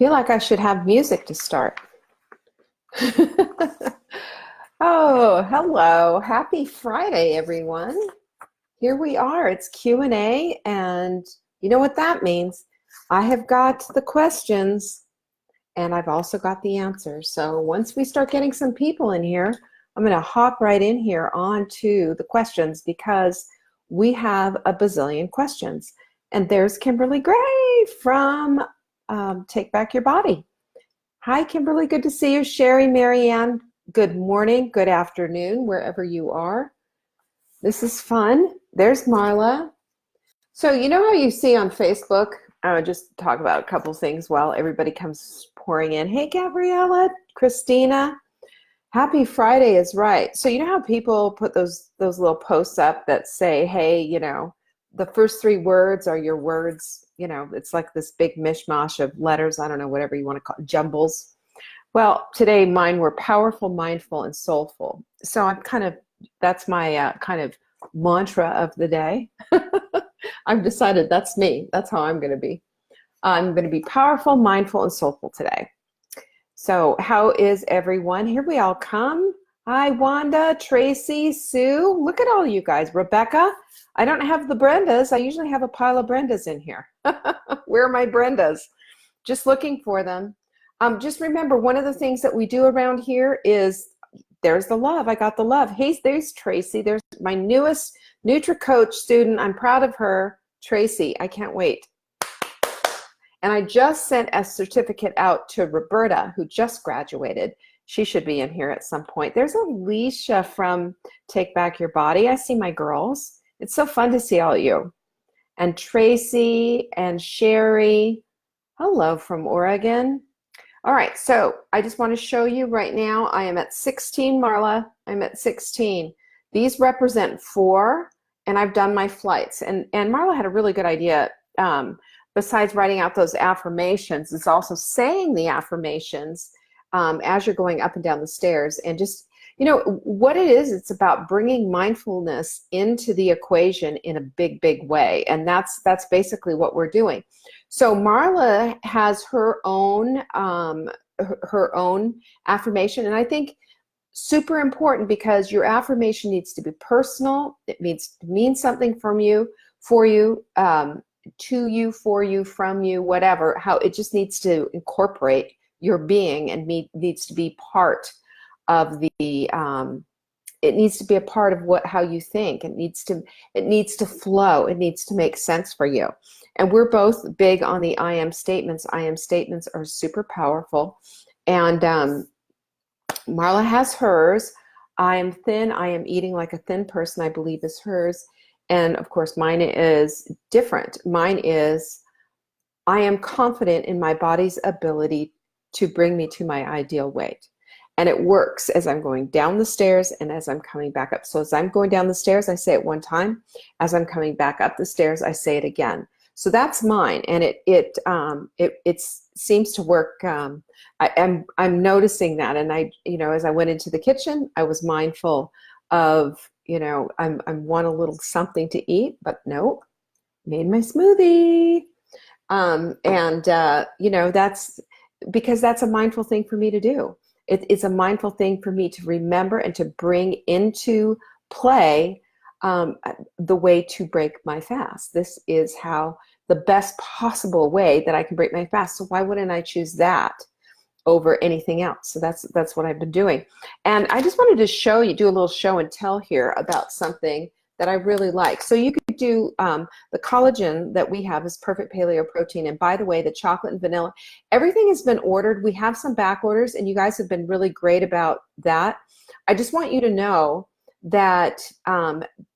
Feel like I should have music to start. Oh, hello. Happy Friday, everyone. Here we are. It's Q&A, and you know what that means. I have got the questions, and I've also got the answers. So once we start getting some people in here, I'm going to hop right in here onto the questions because we have a bazillion questions. And there's Kimberly Gray from Take Back Your Body. Hi, Kimberly. Good to see you. Sherry, Marianne, good morning, good afternoon, wherever you are. This is fun. There's Marla. So you know how you see on Facebook, I would just talk about a couple things while everybody comes pouring in. Hey, Gabriella, Christina, happy Friday is right. So you know how people put those little posts up that say, hey, you know, the first three words are your words. You know, it's like this big mishmash of letters. I don't know, whatever you want to call it, jumbles. Well, today mine were powerful, mindful, and soulful. So that's my kind of mantra of the day. I've decided that's me. That's how I'm going to be. I'm going to be powerful, mindful, and soulful today. So how is everyone? Here we all come. Hi, Wanda, Tracy, Sue. Look at all you guys. Rebecca. I don't have the Brendas. I usually have a pile of Brendas in here. Where are my Brendas? Just looking for them. Just remember, one of the things that we do around here is, there's the love. I got the love. Hey, there's Tracy. There's my newest NutriCoach student. I'm proud of her. Tracy, I can't wait. And I just sent a certificate out to Roberta, who just graduated. She should be in here at some point. There's Alicia from Take Back Your Body. I see my girls. It's so fun to see all of you. And Tracy and Sherry. Hello from Oregon. All right, so I just want to show you right now, I am at 16, Marla. I'm at 16. These represent 4, and I've done my flights. And Marla had a really good idea. Besides writing out those affirmations, it's also saying the affirmations as you're going up and down the stairs. And just, you know, what it is, it's about bringing mindfulness into the equation in a big, big way. And that's basically what we're doing. So Marla has her own affirmation, and I think super important because your affirmation needs to be personal. It needs to mean something from you, for you, to you, for you, from you, whatever. How it just needs to incorporate your being and needs to be part of the. It needs to be a part of how you think. It needs to flow. It needs to make sense for you. And we're both big on the I am statements. I am statements are super powerful. And Marla has hers. I am thin. I am eating like a thin person, I believe is hers. And of course, mine is different. Mine is, I am confident in my body's ability to bring me to my ideal weight. And it works as I'm going down the stairs and as I'm coming back up. So as I'm going down the stairs, I say it one time. As I'm coming back up the stairs, I say it again. So that's mine, and it seems to work. I'm noticing that, and as I went into the kitchen, I was mindful of, I want a little something to eat, but no, made my smoothie, that's because that's a mindful thing for me to do. It's a mindful thing for me to remember and to bring into play the way to break my fast. This is the best possible way that I can break my fast. So why wouldn't I choose that over anything else? So that's what I've been doing. And I just wanted to do a little show and tell here about something that I really like. So you could do the collagen that we have is perfect paleo protein. And by the way, the chocolate and vanilla, everything has been ordered. We have some back orders, and you guys have been really great about that. I just want you to know that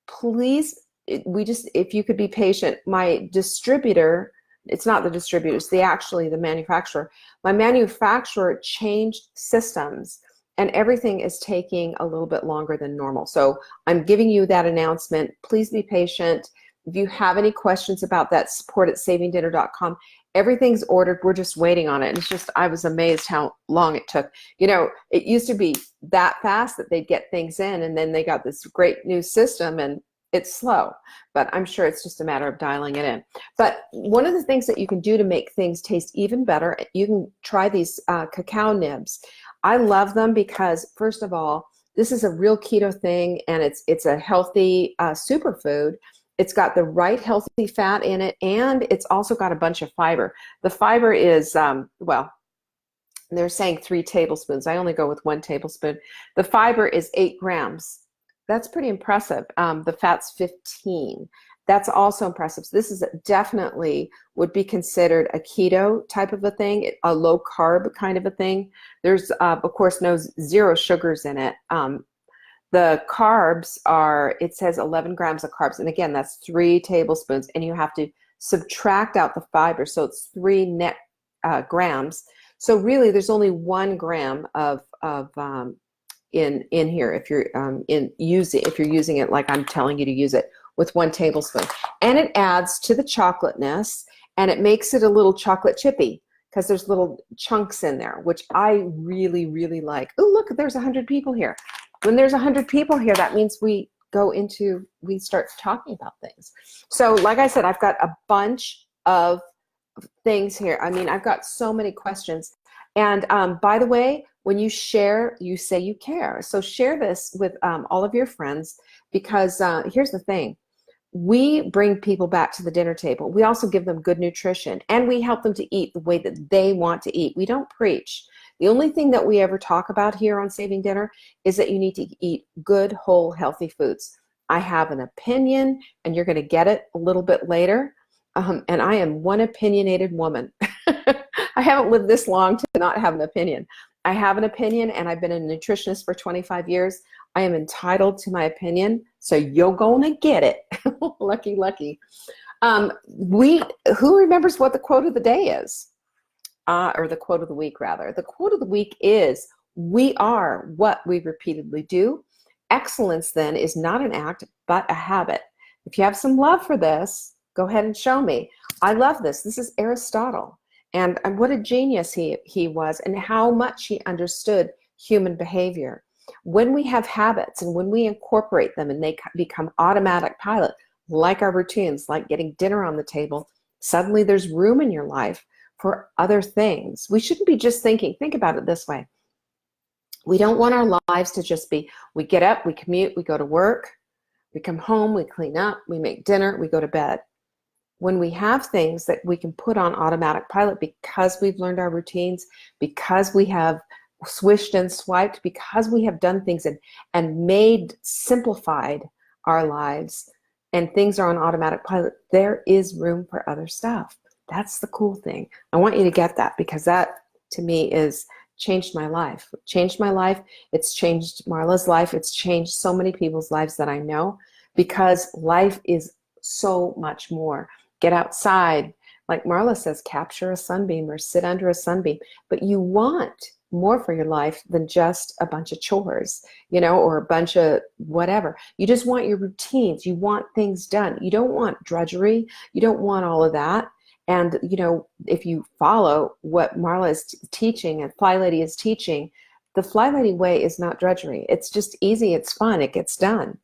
please, if you could be patient, my distributor, it's not the distributor, it's the manufacturer. My manufacturer changed systems, and everything is taking a little bit longer than normal. So I'm giving you that announcement. Please be patient. If you have any questions about that, support@savingdinner.com. Everything's ordered. We're just waiting on it. And it's just, I was amazed how long it took. It used to be that fast that they'd get things in, and then they got this great new system, and It's slow, but I'm sure it's just a matter of dialing it in. But one of the things that you can do to make things taste even better, you can try these cacao nibs. I love them because, first of all, this is a real keto thing, and it's a healthy superfood. It's got the right healthy fat in it, and it's also got a bunch of fiber. The fiber is, well, they're saying 3 tablespoons. I only go with 1 tablespoon. The fiber is 8 grams. That's pretty impressive. The fat's 15. That's also impressive. So this is definitely would be considered a keto type of a thing, a low carb kind of a thing. There's, of course, no zero sugars in it. The carbs are, it says 11 grams of carbs. And again, that's 3 tablespoons. And you have to subtract out the fiber. So it's 3 net grams. So really, there's only 1 gram of in here if you're if you're using it like I'm telling you to use it with 1 tablespoon. And it adds to the chocolateness, and it makes it a little chocolate chippy because there's little chunks in there, which I really, really like. Oh, look, there's 100 people here. When there's 100 people here, that means we start talking about things. So like I said, I've got a bunch of things here. I mean, I've got so many questions. And by the way, when you share, you say you care. So share this with all of your friends, because here's the thing. We bring people back to the dinner table. We also give them good nutrition, and we help them to eat the way that they want to eat. We don't preach. The only thing that we ever talk about here on Saving Dinner is that you need to eat good, whole, healthy foods. I have an opinion, and you're going to get it a little bit later. And I am one opinionated woman. I haven't lived this long to not have an opinion. I have an opinion, and I've been a nutritionist for 25 years. I am entitled to my opinion, so you're gonna get it. Lucky, lucky. Who remembers what the quote of the day is? Or the quote of the week, rather. The quote of the week is, "We are what we repeatedly do. Excellence, then, is not an act, but a habit." If you have some love for this, go ahead and show me. I love this. This is Aristotle. And what a genius he was, and how much he understood human behavior. When we have habits and when we incorporate them and they become automatic pilot, like our routines, like getting dinner on the table, suddenly there's room in your life for other things. We shouldn't be just thinking, think about it this way. We don't want our lives to just be, we get up, we commute, we go to work, we come home, we clean up, we make dinner, we go to bed. When we have things that we can put on automatic pilot because we've learned our routines, because we have swished and swiped, because we have done things and simplified our lives, and things are on automatic pilot, there is room for other stuff. That's the cool thing. I want you to get that, because that, to me, is changed my life. Changed my life. It's changed Marla's life. It's changed so many people's lives that I know, because life is so much more. Get outside, like Marla says, capture a sunbeam or sit under a sunbeam. But you want more for your life than just a bunch of chores, or a bunch of whatever. You just want your routines. You want things done. You don't want drudgery. You don't want all of that. And, if you follow what Marla is teaching and Fly Lady is teaching, the Fly Lady way is not drudgery. It's just easy. It's fun. It gets done.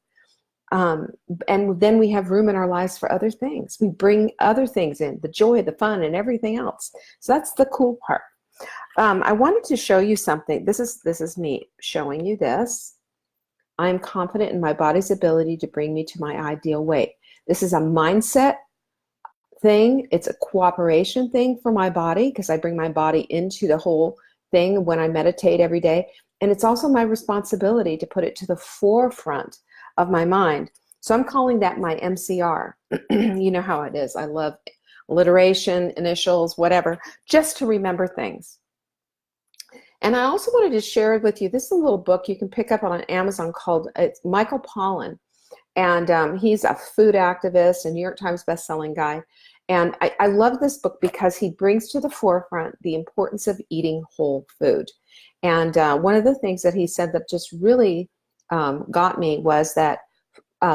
And then we have room in our lives for other things. We bring other things in, the joy, the fun, and everything else. So that's the cool part. I wanted to show you something. This is me showing you this. I'm confident in my body's ability to bring me to my ideal weight. This is a mindset thing. It's a cooperation thing for my body, because I bring my body into the whole thing when I meditate every day. And it's also my responsibility to put it to the forefront of my mind. So I'm calling that my MCR. You know how it is. I love alliteration, initials, whatever, just to remember things. And I also wanted to share with you, this is a little book you can pick up on Amazon called, it's Michael Pollan. And he's a food activist, a New York Times bestselling guy. And I love this book because he brings to the forefront the importance of eating whole food. And one of the things that he said that just really got me was that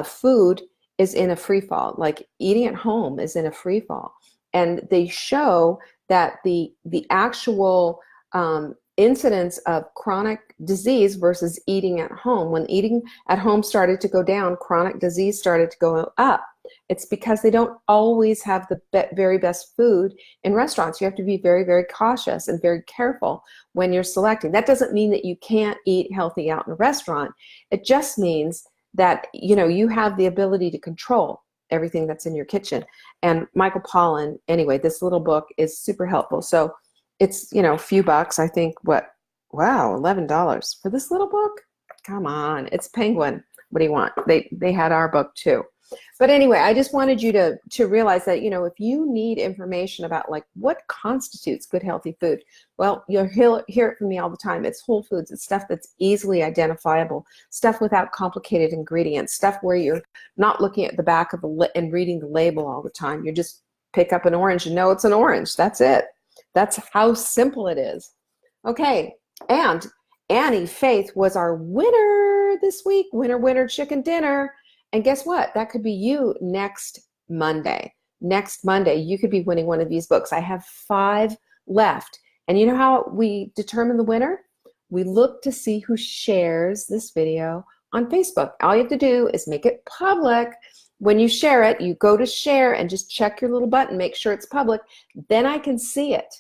food is in a free fall, like eating at home is in a free fall. And they show that the actual incidence of chronic disease versus eating at home. When eating at home started to go down, chronic disease started to go up. It's because they don't always have the very best food in restaurants. You have to be very, very cautious and very careful when you're selecting. That doesn't mean that you can't eat healthy out in a restaurant. It just means that, you know, you have the ability to control everything that's in your kitchen. And Michael Pollan, anyway, this little book is super helpful. So it's, you know, a few bucks. I think wow, $11 for this little book? Come on, it's Penguin. What do you want? They had our book too. But anyway, I just wanted you to realize that, you know, if you need information about like what constitutes good healthy food, well, you'll hear it from me all the time. It's whole foods. It's stuff that's easily identifiable, stuff without complicated ingredients, stuff where you're not looking at the back of and reading the label all the time. You just pick up an orange and know it's an orange. That's it. That's how simple it is. Okay, and Annie Faith was our winner this week. Winner, chicken dinner. And guess what? That could be you next Monday. Next Monday, you could be winning one of these books. I have 5 left. And you know how we determine the winner? We look to see who shares this video on Facebook. All you have to do is make it public. When you share it, you go to share and just check your little button, make sure it's public. Then I can see it.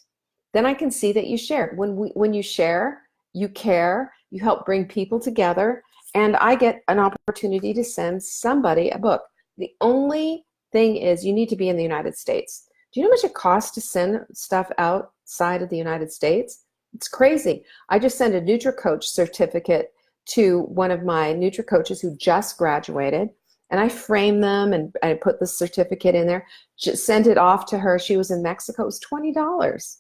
Then I can see that you shared. When you share, you care, you help bring people together, and I get an opportunity to send somebody a book. The only thing is you need to be in the United States. Do you know how much it costs to send stuff outside of the United States? It's crazy. I just sent a NutriCoach certificate to one of my NutriCoaches who just graduated, and I framed them and I put the certificate in there, just sent it off to her. She was in Mexico. It was $20.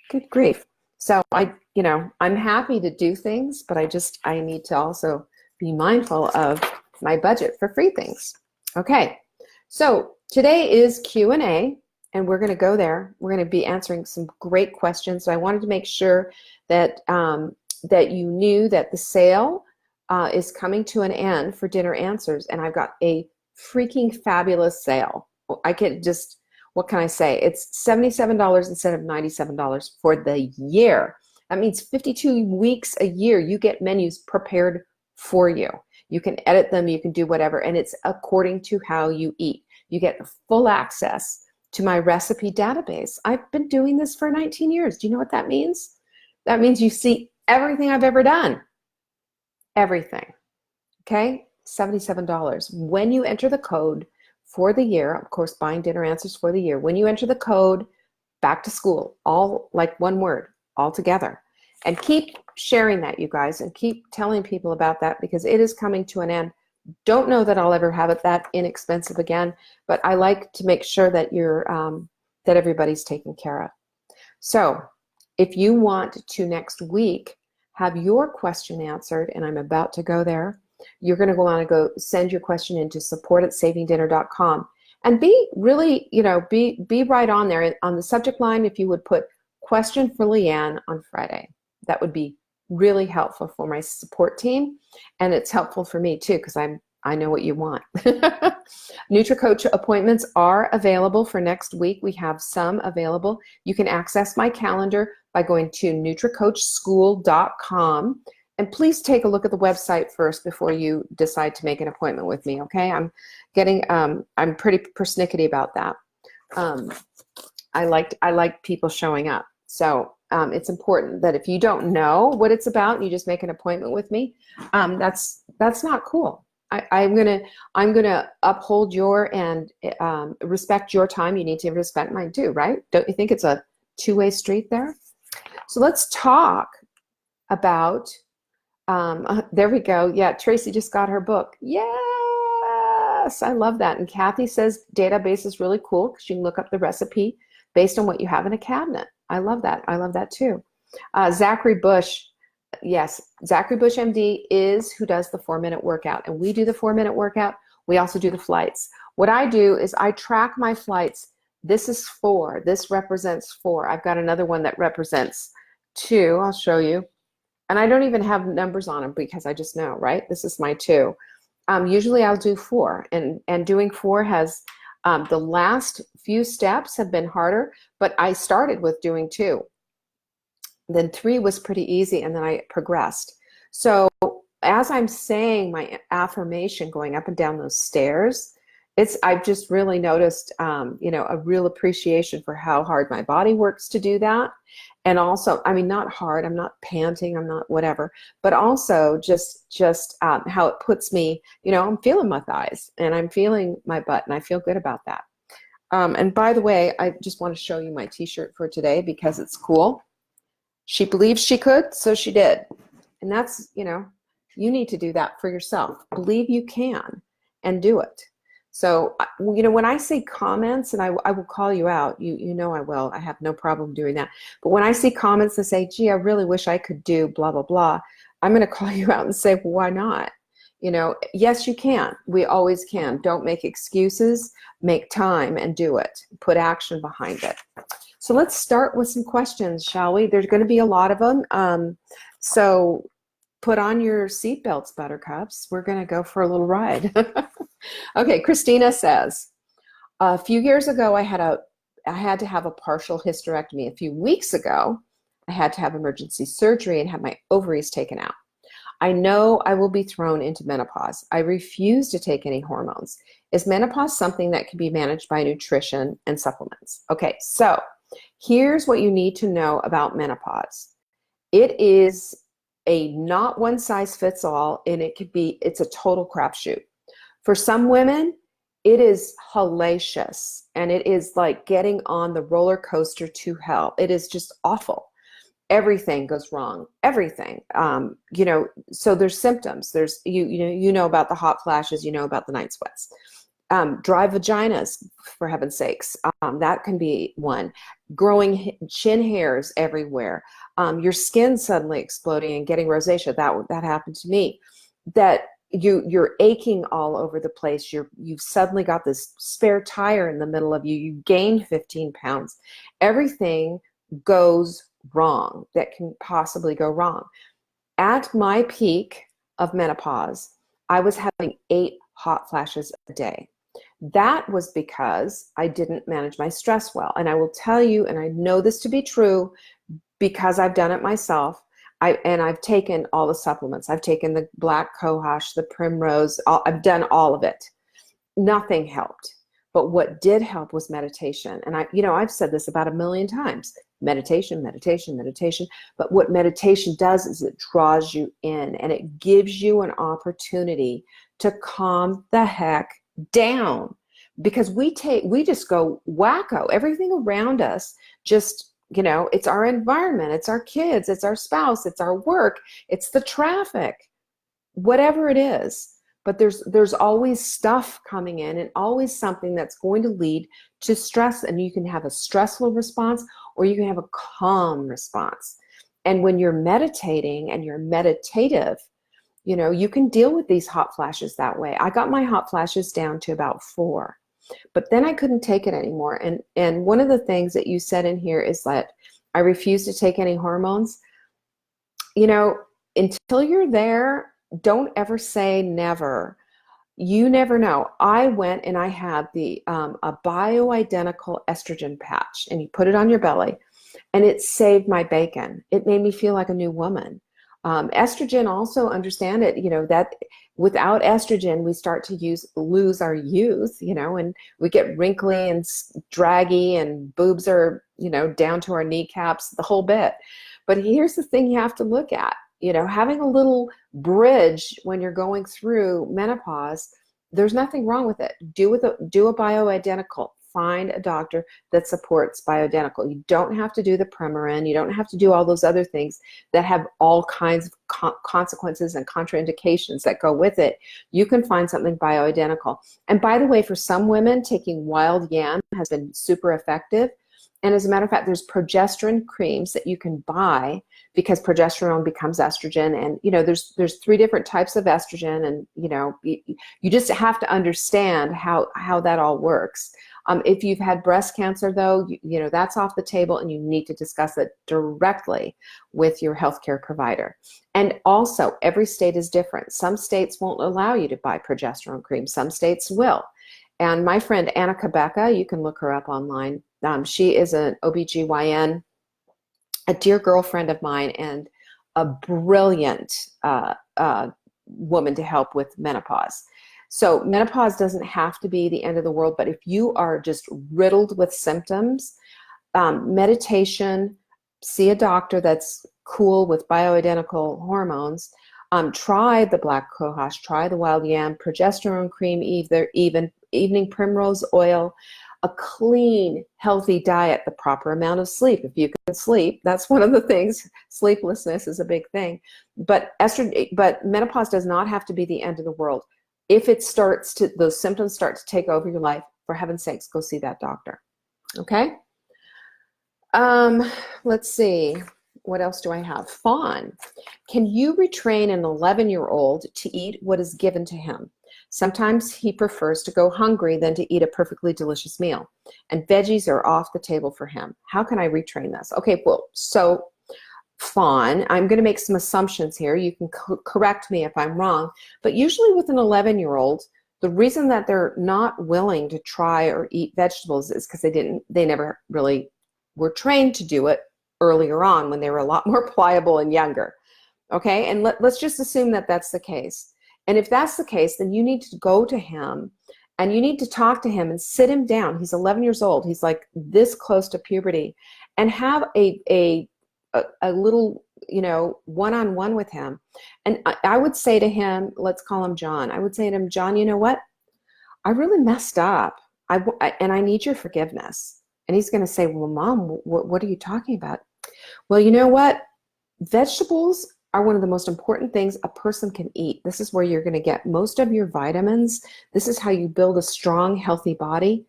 Good grief. So I'm happy to do things, but I need to also be mindful of my budget for free things. Okay, so today is Q&A, and we're going to go there. We're going to be answering some great questions. So I wanted to make sure that that you knew that the sale is coming to an end for Dinner Answers, and I've got a freaking fabulous sale. I could just, what can I say? It's $77 instead of $97 for the year. That means 52 weeks a year you get menus prepared for you. You can edit them, you can do whatever, and it's according to how you eat. You get full access to my recipe database. I've been doing this for 19 years. Do you know what that means? That means you see everything I've ever done. Everything. Okay? $77. When you enter the code for the year, of course, buying Dinner Answers for the year, when you enter the code back to school, all like one word, all together. And keep sharing that, you guys, and keep telling people about that because it is coming to an end. Don't know that I'll ever have it that inexpensive again, but I like to make sure that you're that everybody's taken care of. So if you want to next week have your question answered, and I'm about to go there, you're going to want to go send your question into support@savingdinner.com and be really, be right on there. On the subject line, if you would put question for Leanne on Friday. That would be really helpful for my support team, and it's helpful for me too because I know what you want. NutriCoach appointments are available for next week. We have some available. You can access my calendar by going to NutriCoachSchool.com, and please take a look at the website first before you decide to make an appointment with me. Okay, I'm pretty persnickety about that. I like people showing up. So it's important that if you don't know what it's about and you just make an appointment with me, that's not cool. I'm gonna uphold your and respect your time. You need to respect mine too, right? Don't you think it's a two-way street there? So let's talk about. There we go. Yeah, Tracy just got her book. Yes, I love that. And Kathy says database is really cool because you can look up the recipe based on what you have in a cabinet. I love that. I love that too. Zachary Bush, yes, Zachary Bush MD is who does the 4-minute workout, and we do the 4-minute workout. We also do the flights. What I do is I track my flights. This is 4. This represents 4. I've got another one that represents 2. I'll show you. And I don't even have numbers on them because I just know, right? This is my 2. Usually I'll do 4, and doing 4 has the last few steps have been harder, but I started with doing 2. Then 3 was pretty easy, and then I progressed. So as I'm saying my affirmation going up and down those stairs, I've just really noticed, a real appreciation for how hard my body works to do that. And also, I mean, not hard, I'm not panting, I'm not whatever, but also just how it puts me, I'm feeling my thighs and I'm feeling my butt, and I feel good about that. And by the way, I just want to show you my t-shirt for today because it's cool. She believed she could, so she did. And that's, you need to do that for yourself. Believe you can and do it. So, when I say comments, and I will call you out, you know I will. I have no problem doing that. But when I see comments that say, gee, I really wish I could do blah, blah, blah, I'm going to call you out and say, well, why not? Yes, you can. We always can. Don't make excuses. Make time and do it. Put action behind it. So let's start with some questions, shall we? There's going to be a lot of them. So put on your seatbelts, buttercups. We're going to go for a little ride. Okay, Christina says, a few years ago, I had to have a partial hysterectomy. A few weeks ago, I had to have emergency surgery and have my ovaries taken out. I know I will be thrown into menopause. I refuse to take any hormones. Is menopause something that can be managed by nutrition and supplements? Okay, so here's what you need to know about menopause. It is a not one size fits all, and it's a total crapshoot. For some women, it is hellacious, and it is like getting on the roller coaster to hell. It is just awful. Everything goes wrong. Everything. So there's symptoms. There's you know about the hot flashes. You know about the night sweats. Dry vaginas, for heaven's sakes. That can be one. Growing chin hairs everywhere. Your skin suddenly exploding and getting rosacea. That happened to me. That you're aching all over the place. You've suddenly got this spare tire in the middle of you. You gained 15 pounds. Everything goes wrong that can possibly go wrong. At my peak of menopause, I was having 8 hot flashes a day. That was because I didn't manage my stress well. And I will tell you, and I know this to be true because I've done it myself, I've taken all the supplements. I've taken the black cohosh, the primrose, I've done all of it. Nothing helped. But what did help was meditation. And I've said this about 1 million times. Meditation, meditation, meditation. But what meditation does is it draws you in, and it gives you an opportunity to calm the heck down. Because we just go wacko. Everything around us just, it's our environment, it's our kids, it's our spouse, it's our work, it's the traffic, whatever it is. But there's always stuff coming in, and always something that's going to lead to stress. And you can have a stressful response, or you can have a calm response. And when you're meditating and you're meditative, you can deal with these hot flashes that way. I got my hot flashes down to about 4. But then I couldn't take it anymore. And one of the things that you said in here is that I refuse to take any hormones. Until you're there, don't ever say never. You never know. I went and I had a bioidentical estrogen patch, and you put it on your belly, and it saved my bacon. It made me feel like a new woman. Estrogen, also understand it, that without estrogen, we start to lose our youth, and we get wrinkly and draggy, and boobs are, down to our kneecaps, the whole bit. But here's the thing you have to look at, having a little bridge when you're going through menopause, there's nothing wrong with it. Do a bioidentical. Find a doctor that supports bioidentical. You don't have to do the Premarin. You don't have to do all those other things that have all kinds of consequences and contraindications that go with it. You can find something bioidentical. And by the way, for some women, taking wild yam has been super effective. And as a matter of fact, there's progesterone creams that you can buy, because progesterone becomes estrogen. And, there's 3 different types of estrogen. And, you just have to understand how that all works. If you've had breast cancer, though, that's off the table, and you need to discuss it directly with your healthcare provider. And also, every state is different. Some states won't allow you to buy progesterone cream. Some states will. And my friend Anna Kabeka, you can look her up online. She is an OBGYN a dear girlfriend of mine and a brilliant woman to help with menopause. So menopause doesn't have to be the end of the world, but if you are just riddled with symptoms, meditation, see a doctor that's cool with bioidentical hormones. Try the black cohosh, try the wild yam, progesterone cream, either even evening primrose oil, a clean, healthy diet, the proper amount of sleep. If you can sleep, that's one of the things. Sleeplessness is a big thing. But menopause does not have to be the end of the world. If those symptoms start to take over your life, for heaven's sakes, go see that doctor. Okay? Let's see. What else do I have? Fawn. Can you retrain an 11-year-old to eat what is given to him? Sometimes he prefers to go hungry than to eat a perfectly delicious meal, and veggies are off the table for him. How can I retrain this? Okay, well, so Fawn, I'm going to make some assumptions here. You can correct me if I'm wrong, but usually with an 11-year-old, the reason that they're not willing to try or eat vegetables is because they never really were trained to do it earlier on when they were a lot more pliable and younger. Okay, and let's just assume that that's the case. And if that's the case, then you need to go to him and you need to talk to him and sit him down. He's 11 years old. He's like this close to puberty, and have a little, one-on-one with him. And I would say to him, let's call him John. I would say to him, John, you know what? I really messed up. And I need your forgiveness. And he's going to say, well, Mom, what are you talking about? Well, you know what? Vegetables are one of the most important things a person can eat. This is where you're going to get most of your vitamins. This is how you build a strong, healthy body.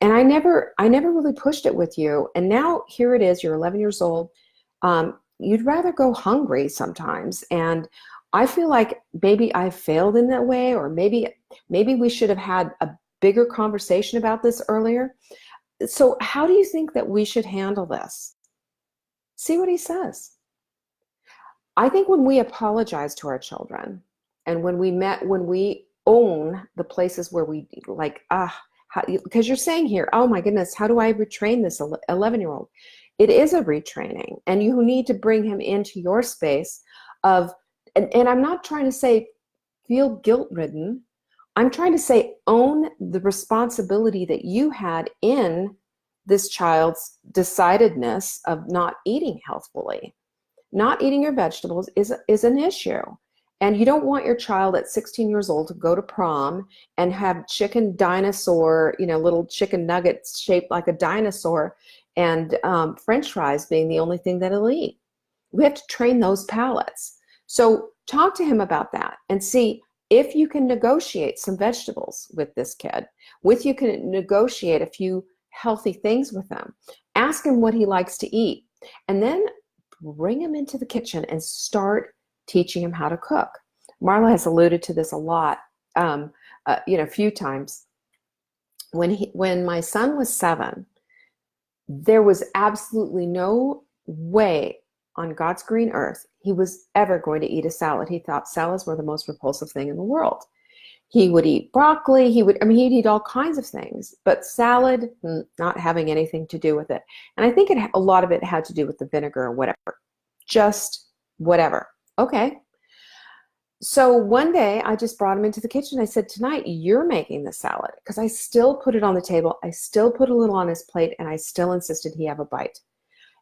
And I never really pushed it with you. And now here it is, you're 11 years old. You'd rather go hungry sometimes. And I feel like maybe I failed in that way, or maybe we should have had a bigger conversation about this earlier. So how do you think that we should handle this? See what he says. I think when we apologize to our children, and when we own the places where we like, because you're saying here, oh my goodness, how do I retrain this 11-year-old? It is a retraining, and you need to bring him into your space of, and I'm not trying to say feel guilt-ridden. I'm trying to say own the responsibility that you had in this child's decidedness of not eating healthfully. Not eating your vegetables is an issue. And you don't want your child at 16 years old to go to prom and have chicken dinosaur, little chicken nuggets shaped like a dinosaur, and French fries being the only thing that he'll eat. We have to train those palates. So talk to him about that and see if you can negotiate some vegetables with this kid. You can negotiate a few healthy things with him. Ask him what he likes to eat. And then bring him into the kitchen and start teaching him how to cook. Marla has alluded to this a lot, a few times. When my son was 7, there was absolutely no way on God's green earth he was ever going to eat a salad. He thought salads were the most repulsive thing in the world. He would eat broccoli. He'd eat all kinds of things, but salad, not having anything to do with it. And I think a lot of it had to do with the vinegar or whatever, just whatever. Okay. So one day I just brought him into the kitchen. I said, tonight you're making the salad, because I still put it on the table. I still put a little on his plate, and I still insisted he have a bite.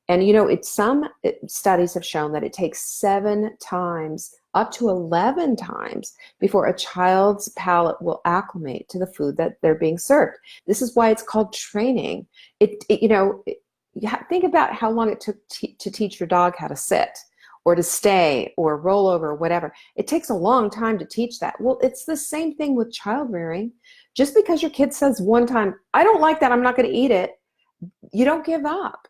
And some studies have shown that it takes 7 times, up to 11 times, before a child's palate will acclimate to the food that they're being served. This is why it's called training. Think about how long it took to teach your dog how to sit, or to stay, or roll over, or whatever. It takes a long time to teach that. Well, it's the same thing with child rearing. Just because your kid says one time, I don't like that, I'm not going to eat it, you don't give up.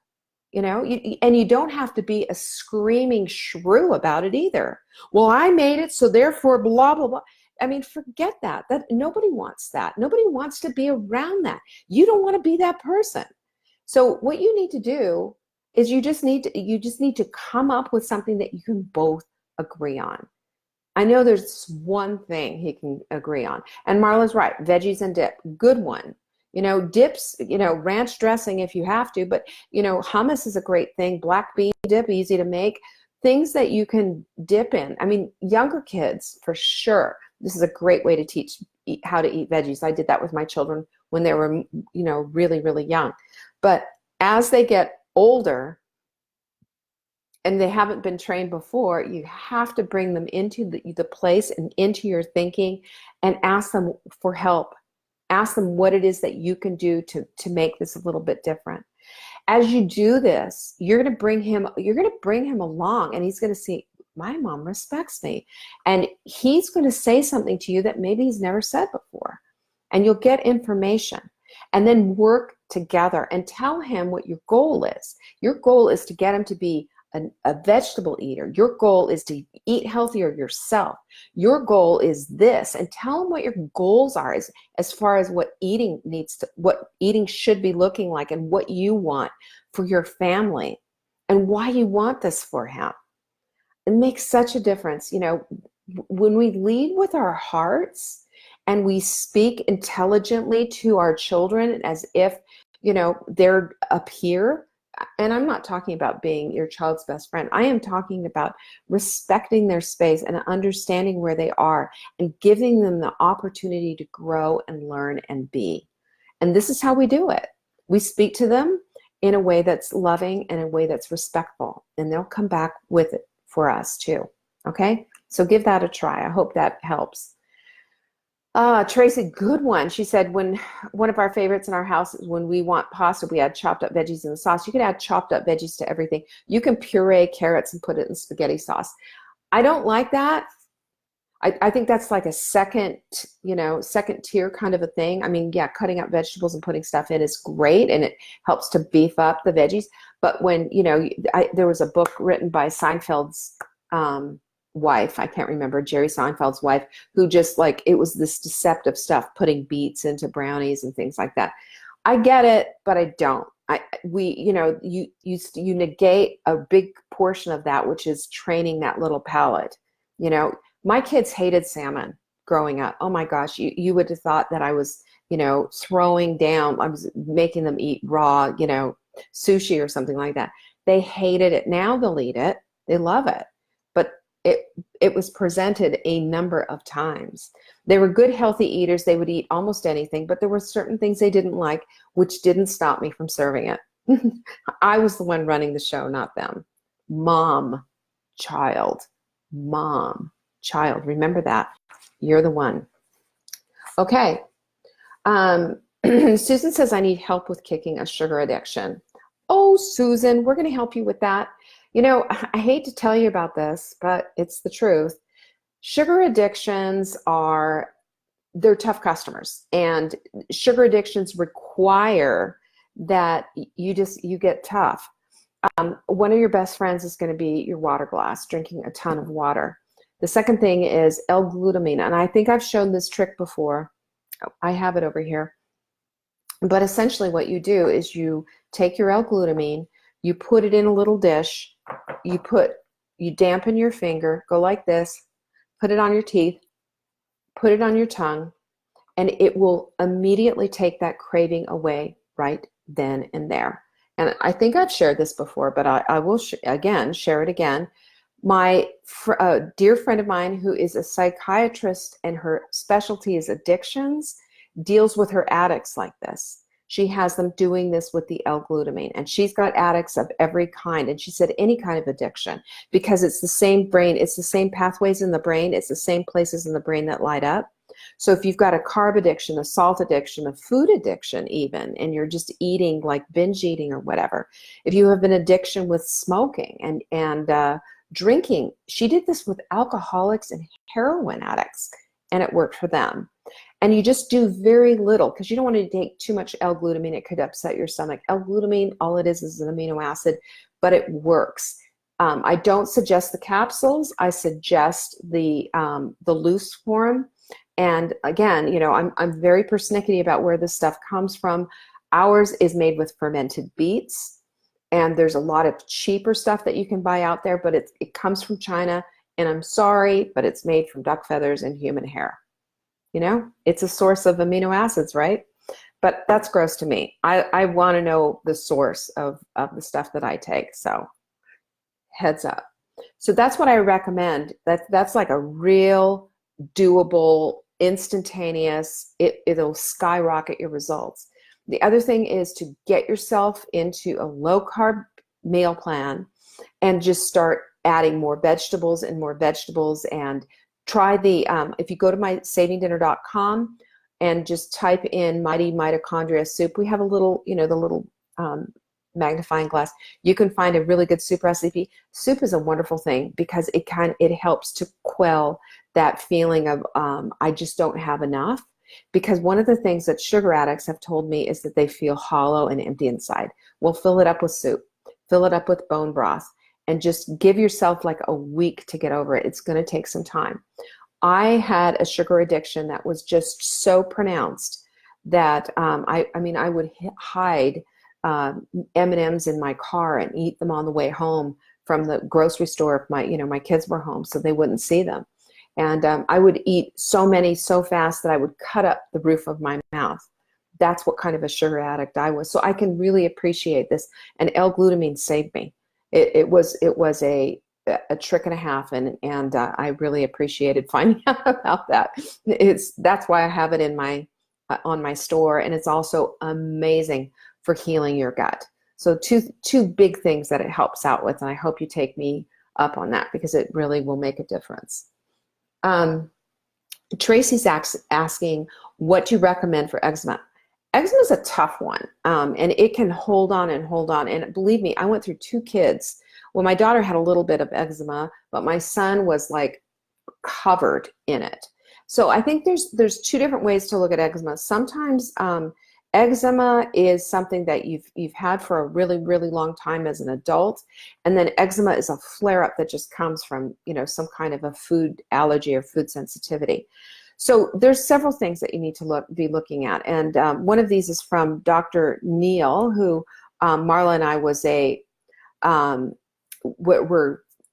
And you don't have to be a screaming shrew about it either. Well, I made it, so therefore blah, blah, blah. I mean, forget that. Nobody wants that. Nobody wants to be around that. You don't want to be that person. So what you need to do is you just need to come up with something that you can both agree on. I know there's one thing he can agree on. And Marla's right, veggies and dip, good one. Dips, ranch dressing if you have to, but hummus is a great thing. Black bean dip, easy to make. Things that you can dip in. I mean, younger kids for sure. This is a great way to teach how to eat veggies. I did that with my children when they were, really, really young. But as they get older and they haven't been trained before, you have to bring them into the place and into your thinking and ask them for help. Ask them what it is that you can do to make this a little bit different. As you do this, you're going to bring him along, and he's going to see, my mom respects me. And he's going to say something to you that maybe he's never said before. And you'll get information. And then work together and tell him what your goal is. Your goal is to get him to be a vegetable eater. Your goal is to eat healthier yourself. Your goal is this, and tell him what your goals are as far as what eating should be looking like, and what you want for your family, and why you want this for him. It makes such a difference. When we lead with our hearts and we speak intelligently to our children as if, they're up here. And I'm not talking about being your child's best friend. I am talking about respecting their space and understanding where they are and giving them the opportunity to grow and learn and be. And this is how we do it. We speak to them in a way that's loving and a way that's respectful. And they'll come back with it for us too. Okay? So give that a try. I hope that helps. Tracy, good one. She said, when one of our favorites in our house is when we want pasta, we add chopped up veggies in the sauce. You can add chopped up veggies to everything. You can puree carrots and put it in spaghetti sauce. I don't like that. I think that's like a second tier kind of a thing. I mean, yeah, cutting up vegetables and putting stuff in is great, and it helps to beef up the veggies. But when, there was a book written by Seinfeld's wife, I can't remember, Jerry Seinfeld's wife, who just it was this deceptive stuff, putting beets into brownies and things like that. I get it, but I don't. You negate a big portion of that, which is training that little palate. My kids hated salmon growing up. Oh my gosh, you would have thought that I was, throwing down, I was making them eat raw, sushi or something like that. They hated it. Now they'll eat it. They love it. But it was presented a number of times. They were good, healthy eaters. They would eat almost anything, but there were certain things they didn't like, which didn't stop me from serving it. I was the one running the show, not them. Mom, child. Mom, child. Remember that. You're the one. Okay. Susan says, I need help with kicking a sugar addiction. Oh, Susan, we're going to help you with that. I hate to tell you about this, but it's the truth. Sugar addictions they're tough customers, and sugar addictions require that you get tough. One of your best friends is going to be your water glass, drinking a ton of water. The second thing is L-glutamine, and I think I've shown this trick before. I have it over here. But essentially what you do is you take your L-glutamine, you put it in a little dish, you dampen your finger, go like this, put it on your teeth, put it on your tongue, and it will immediately take that craving away right then and there. And I think I've shared this before, but I will share it again. My dear friend of mine who is a psychiatrist and her specialty is addictions, deals with her addicts like this. She has them doing this with the L-glutamine, and she's got addicts of every kind. And she said any kind of addiction, because it's the same brain, it's the same pathways in the brain, it's the same places in the brain that light up. So if you've got a carb addiction, a salt addiction, a food addiction even, and you're just eating like binge eating or whatever, if you have an addiction with smoking and drinking, she did this with alcoholics and heroin addicts, and it worked for them. And you just do very little, because you don't want to take too much L-glutamine. It could upset your stomach. L-glutamine, all it is an amino acid, but it works. I don't suggest the capsules. I suggest the loose form. And again, I'm very persnickety about where this stuff comes from. Ours is made with fermented beets, and there's a lot of cheaper stuff that you can buy out there, but it comes from China. And I'm sorry, but it's made from duck feathers and human hair. It's a source of amino acids, right? but that's gross to me. I want to know the source of the stuff that I take. So heads up. So that's what I recommend. That's like a real doable, instantaneous, it'll skyrocket your results. The other thing is to get yourself into a low carb meal plan and just start adding more vegetables and try the, if you go to my savingdinner.com and just type in Mighty Mitochondria Soup, we have a little, the little magnifying glass. You can find a really good soup recipe. Soup is a wonderful thing because it helps to quell that feeling of I just don't have enough. Because one of the things that sugar addicts have told me is that they feel hollow and empty inside. Well, fill it up with soup, fill it up with bone broth, and just give yourself like a week to get over it. It's going to take some time. I had a sugar addiction that was just so pronounced that I would hide M&Ms in my car and eat them on the way home from the grocery store if my kids were home, so they wouldn't see them. And I would eat so many so fast that I would cut up the roof of my mouth. That's what kind of a sugar addict I was. So I can really appreciate this. And L-glutamine saved me. It was a trick and a half, and I really appreciated finding out about that. That's why I have it in my on my store, and it's also amazing for healing your gut. So two big things that it helps out with, and I hope you take me up on that because it really will make a difference. Tracy's asking, what do you recommend for eczema? Eczema is a tough one, and it can hold on and hold on. And believe me, I went through 2 kids. Well, my daughter had a little bit of eczema, but my son was like covered in it. So I think there's 2 different ways to look at eczema. Sometimes eczema is something that you've had for a really, really long time as an adult, and then eczema is a flare-up that just comes from some kind of a food allergy or food sensitivity. So there's several things that you need to be looking at, and one of these is from Dr. Neal, who Marla and I was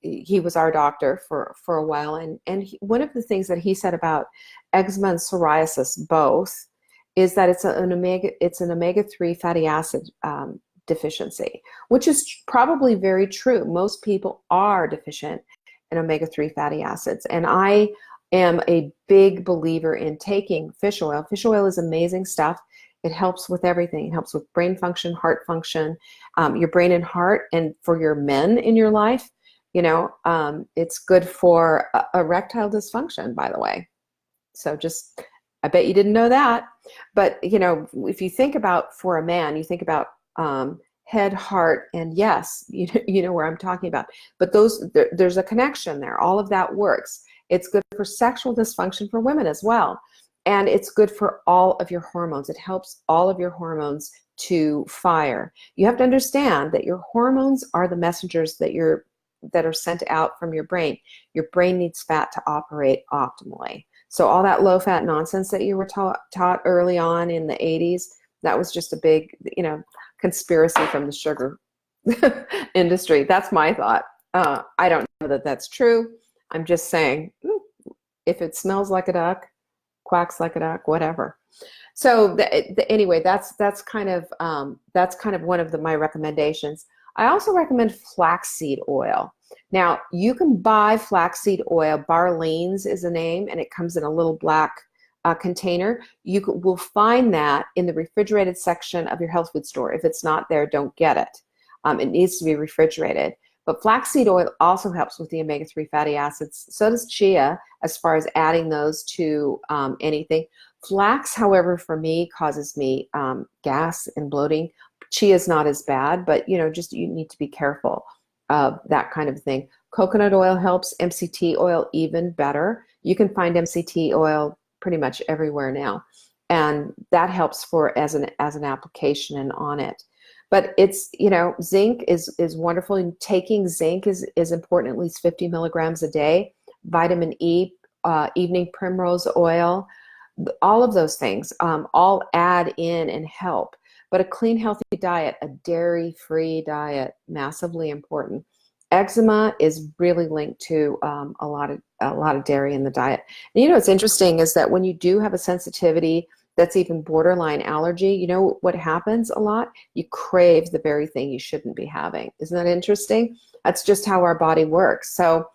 he was our doctor for a while, and one of the things that he said about eczema and psoriasis both is that it's an omega-3 fatty acid deficiency, which is probably very true. Most people are deficient in omega-3 fatty acids, and I am a big believer in taking fish oil. Fish oil is amazing stuff. It helps with everything. It helps with brain function, heart function, your brain and heart, and for your men in your life, it's good for erectile dysfunction, by the way. So I bet you didn't know that. But, if you think about for a man, you think about head, heart, and yes, you know where I'm talking about. But there's a connection there. All of that works. It's good for sexual dysfunction for women as well. And it's good for all of your hormones. It helps all of your hormones to fire. You have to understand that your hormones are the messengers that are sent out from your brain. Your brain needs fat to operate optimally. So all that low-fat nonsense that you were taught early on in the 80s, that was just a big, conspiracy from the sugar industry. That's my thought. I don't know that that's true. I'm just saying, if it smells like a duck, quacks like a duck, whatever. So anyway, that's kind of one of my recommendations. I also recommend flaxseed oil. Now, you can buy flaxseed oil. Barlean's is the name, and it comes in a little black container. You will find that in the refrigerated section of your health food store. If it's not there, don't get it. It needs to be refrigerated. But flaxseed oil also helps with the omega-3 fatty acids. So does chia, as far as adding those to anything. Flax, however, for me, causes me gas and bloating. Chia is not as bad, but you need to be careful of that kind of thing. Coconut oil helps. MCT oil even better. You can find MCT oil pretty much everywhere now, and that helps as an application and on it. But it's, zinc is wonderful. And taking zinc is important, at least 50 milligrams a day. Vitamin E, evening primrose oil, all of those things all add in and help. But a clean, healthy diet, a dairy-free diet, massively important. Eczema is really linked to a lot of dairy in the diet. And what's interesting is that when you do have a sensitivity that's even borderline allergy, you know what happens a lot? You crave the very thing you shouldn't be having. Isn't that interesting? That's just how our body works. So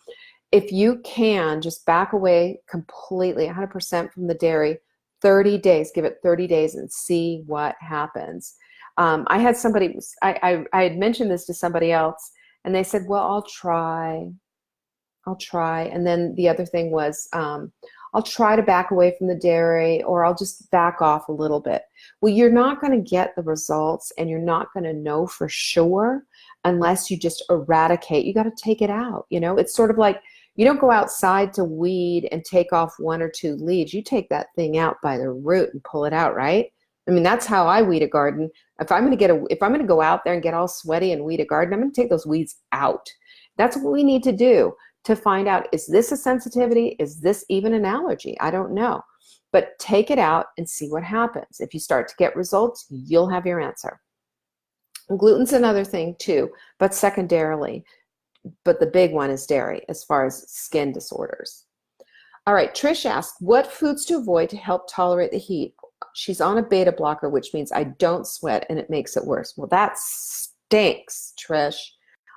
if you can just back away completely, 100% from the dairy, 30 days, give it 30 days and see what happens. I had somebody, I had mentioned this to somebody else, and they said, well, I'll try. And then the other thing was, I'll try to back away from the dairy, or I'll just back off a little bit. Well, you're not going to get the results, and you're not going to know for sure unless you just eradicate. You got to take it out. You know, it's sort of like, you don't go outside to weed and take off 1 or 2 leaves. You take that thing out by the root and pull it out, right? I mean, that's how I weed a garden. If I'm going to go out there and get all sweaty and weed a garden, I'm going to take those weeds out. That's what we need to do to find out, is this a sensitivity? Is this even an allergy? I don't know. But take it out and see what happens. If you start to get results, you'll have your answer. Gluten's another thing too, but secondarily. But the big one is dairy as far as skin disorders. All right, Trish asked, what foods to avoid to help tolerate the heat? She's on a beta blocker, which means I don't sweat and it makes it worse. Well, that stinks, Trish.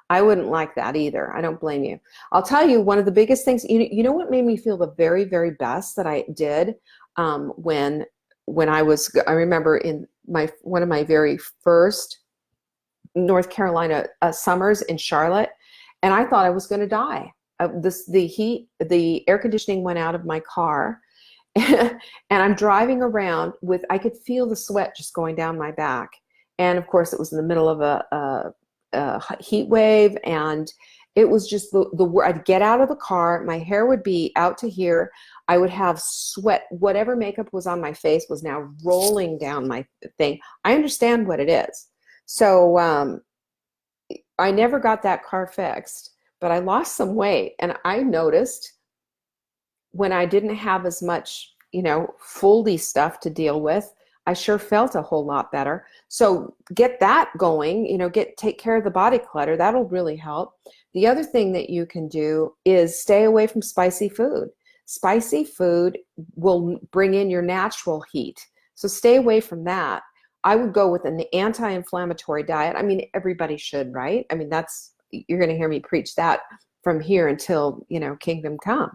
I wouldn't like that either. I don't blame you. I'll tell you, one of the biggest things, you know what made me feel the very, very best that I did when I remember in one of my very first North Carolina summers in Charlotte, and I thought I was going to die. The air conditioning went out of my car, and I'm driving around I could feel the sweat just going down my back. And of course, it was in the middle of a heat wave, and it was just I'd get out of the car, my hair would be out to here, I would have sweat, whatever makeup was on my face was now rolling down my thing. I understand what it is. So I never got that car fixed, but I lost some weight, and I noticed when I didn't have as much, foldy stuff to deal with, I sure felt a whole lot better. So get that going, take care of the body clutter. That'll really help. The other thing that you can do is stay away from spicy food. Spicy food will bring in your natural heat. So stay away from that. I would go with an anti-inflammatory diet. I mean, everybody should, right? I mean, you're going to hear me preach that from here until, kingdom come.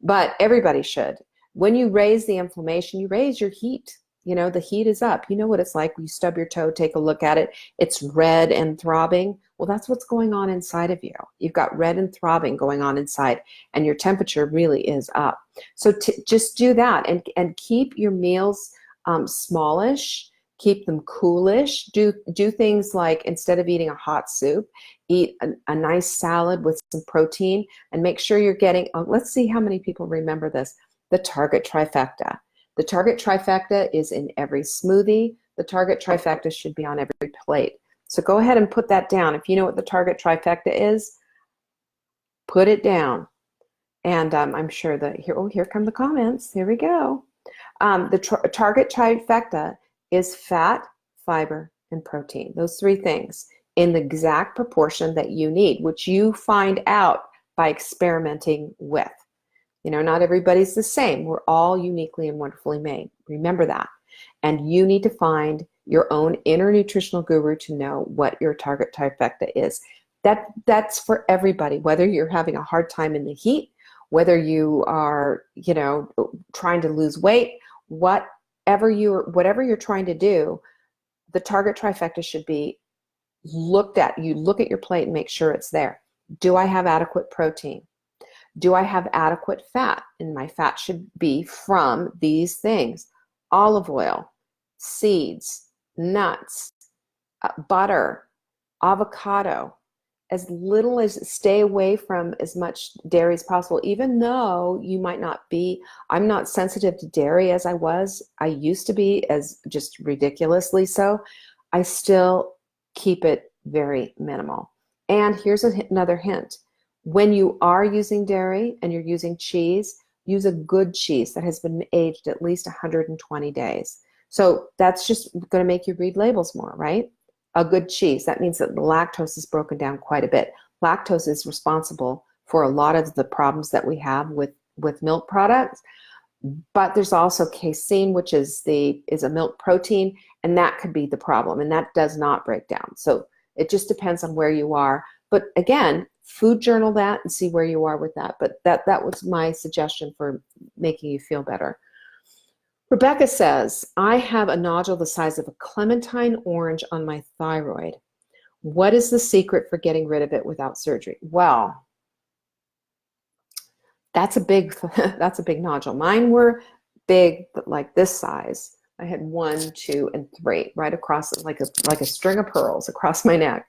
But everybody should. When you raise the inflammation, you raise your heat. The heat is up. You know what it's like when you stub your toe, take a look at it. It's red and throbbing. Well, that's what's going on inside of you. You've got red and throbbing going on inside, and your temperature really is up. So just do that, and keep your meals smallish. Keep them coolish. Do things like, instead of eating a hot soup, eat a nice salad with some protein, and make sure you're getting, let's see how many people remember this, the Target trifecta. The Target trifecta is in every smoothie. The Target trifecta should be on every plate. So go ahead and put that down. If you know what the Target trifecta is, put it down. And I'm sure that here come the comments. Here we go. The Target trifecta is fat, fiber, and protein. Those 3 things in the exact proportion that you need, which you find out by experimenting with. Not everybody's the same. We're all uniquely and wonderfully made. Remember that. And you need to find your own inner nutritional guru to know what your Target trifecta is. That's for everybody, whether you're having a hard time in the heat, whether you are, trying to lose weight, whatever you're trying to do, the Target trifecta should be looked at. You look at your plate and make sure it's there. Do I have adequate protein? Do I have adequate fat? And my fat should be from these things: olive oil, seeds, nuts, butter, avocado. As little as, stay away from as much dairy as possible, even though you might not be. I'm not sensitive to dairy as I was. I used to be, as just ridiculously so. I still keep it very minimal. And here's another hint. When you are using dairy and you're using cheese, use a good cheese that has been aged at least 120 days. So that's just going to make you read labels more, right? A good cheese, that means that the lactose is broken down quite a bit. Lactose is responsible for a lot of the problems that we have with milk products. But there's also casein, which is a milk protein, and that could be the problem, and that does not break down. So it just depends on where you are. But again, food journal that and see where you are with that. But that was my suggestion for making you feel better. Rebecca says, I have a nodule the size of a clementine orange on my thyroid. What is the secret for getting rid of it without surgery? Well, that's a big that's a big nodule. Mine were big, but like this size. I had 1, 2, and 3 right across, like a string of pearls across my neck.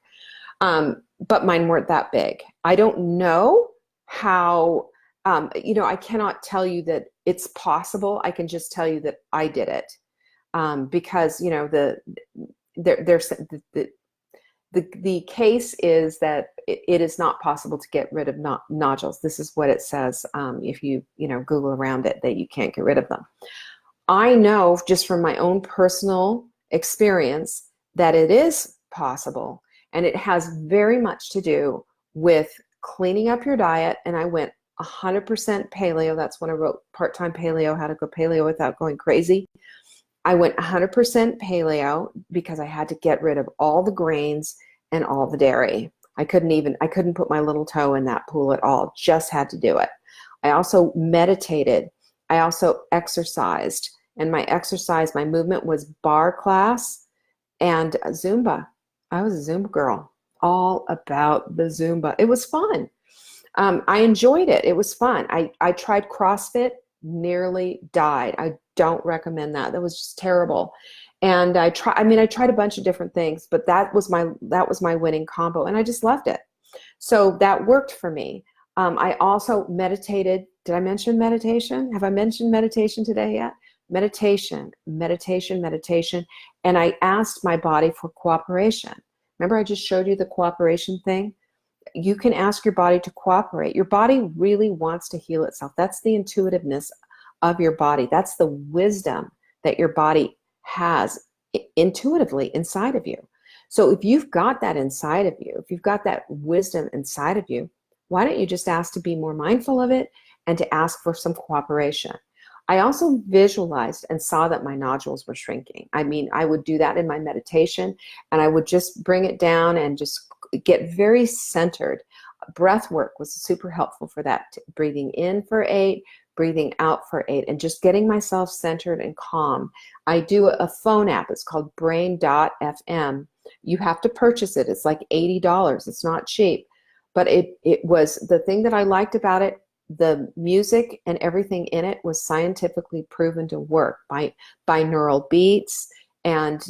But mine weren't that big. I don't know how. I cannot tell you that it's possible. I can just tell you that I did it, because the case is that it is not possible to get rid of nodules. This is what it says, if you Google around it, that you can't get rid of them. I know just from my own personal experience that it is possible, and it has very much to do with cleaning up your diet. And I went 100% paleo. That's when I wrote Part-Time Paleo, How to Go Paleo Without Going Crazy. I went 100% paleo because I had to get rid of all the grains and all the dairy. I couldn't put my little toe in that pool at all. Just had to do it. I also meditated. I also exercised. And my movement was bar class and Zumba. I was a Zumba girl, all about the Zumba. It was fun. I enjoyed it. It was fun. I tried CrossFit, nearly died. I don't recommend that. That was just terrible. And I tried a bunch of different things, but that was my winning combo, and I just loved it. So that worked for me. I also meditated. Did I mention meditation? Have I mentioned meditation today yet? Meditation. And I asked my body for cooperation. Remember I just showed you the cooperation thing? You can ask your body to cooperate. Your body really wants to heal itself. That's the intuitiveness of your body. That's the wisdom that your body has intuitively inside of you. So if you've got that inside of you, if you've got that wisdom inside of you, why don't you just ask to be more mindful of it and to ask for some cooperation? I also visualized and saw that my nodules were shrinking. I would do that in my meditation, and I would just bring it down and just get very centered. Breath work was super helpful for that. Breathing in for 8, breathing out for 8, and just getting myself centered and calm. I do a phone app. It's called Brain.fm. You have to purchase it. It's like $80. It's not cheap. But it was the thing that I liked about it. The music and everything in it was scientifically proven to work by binaural beats and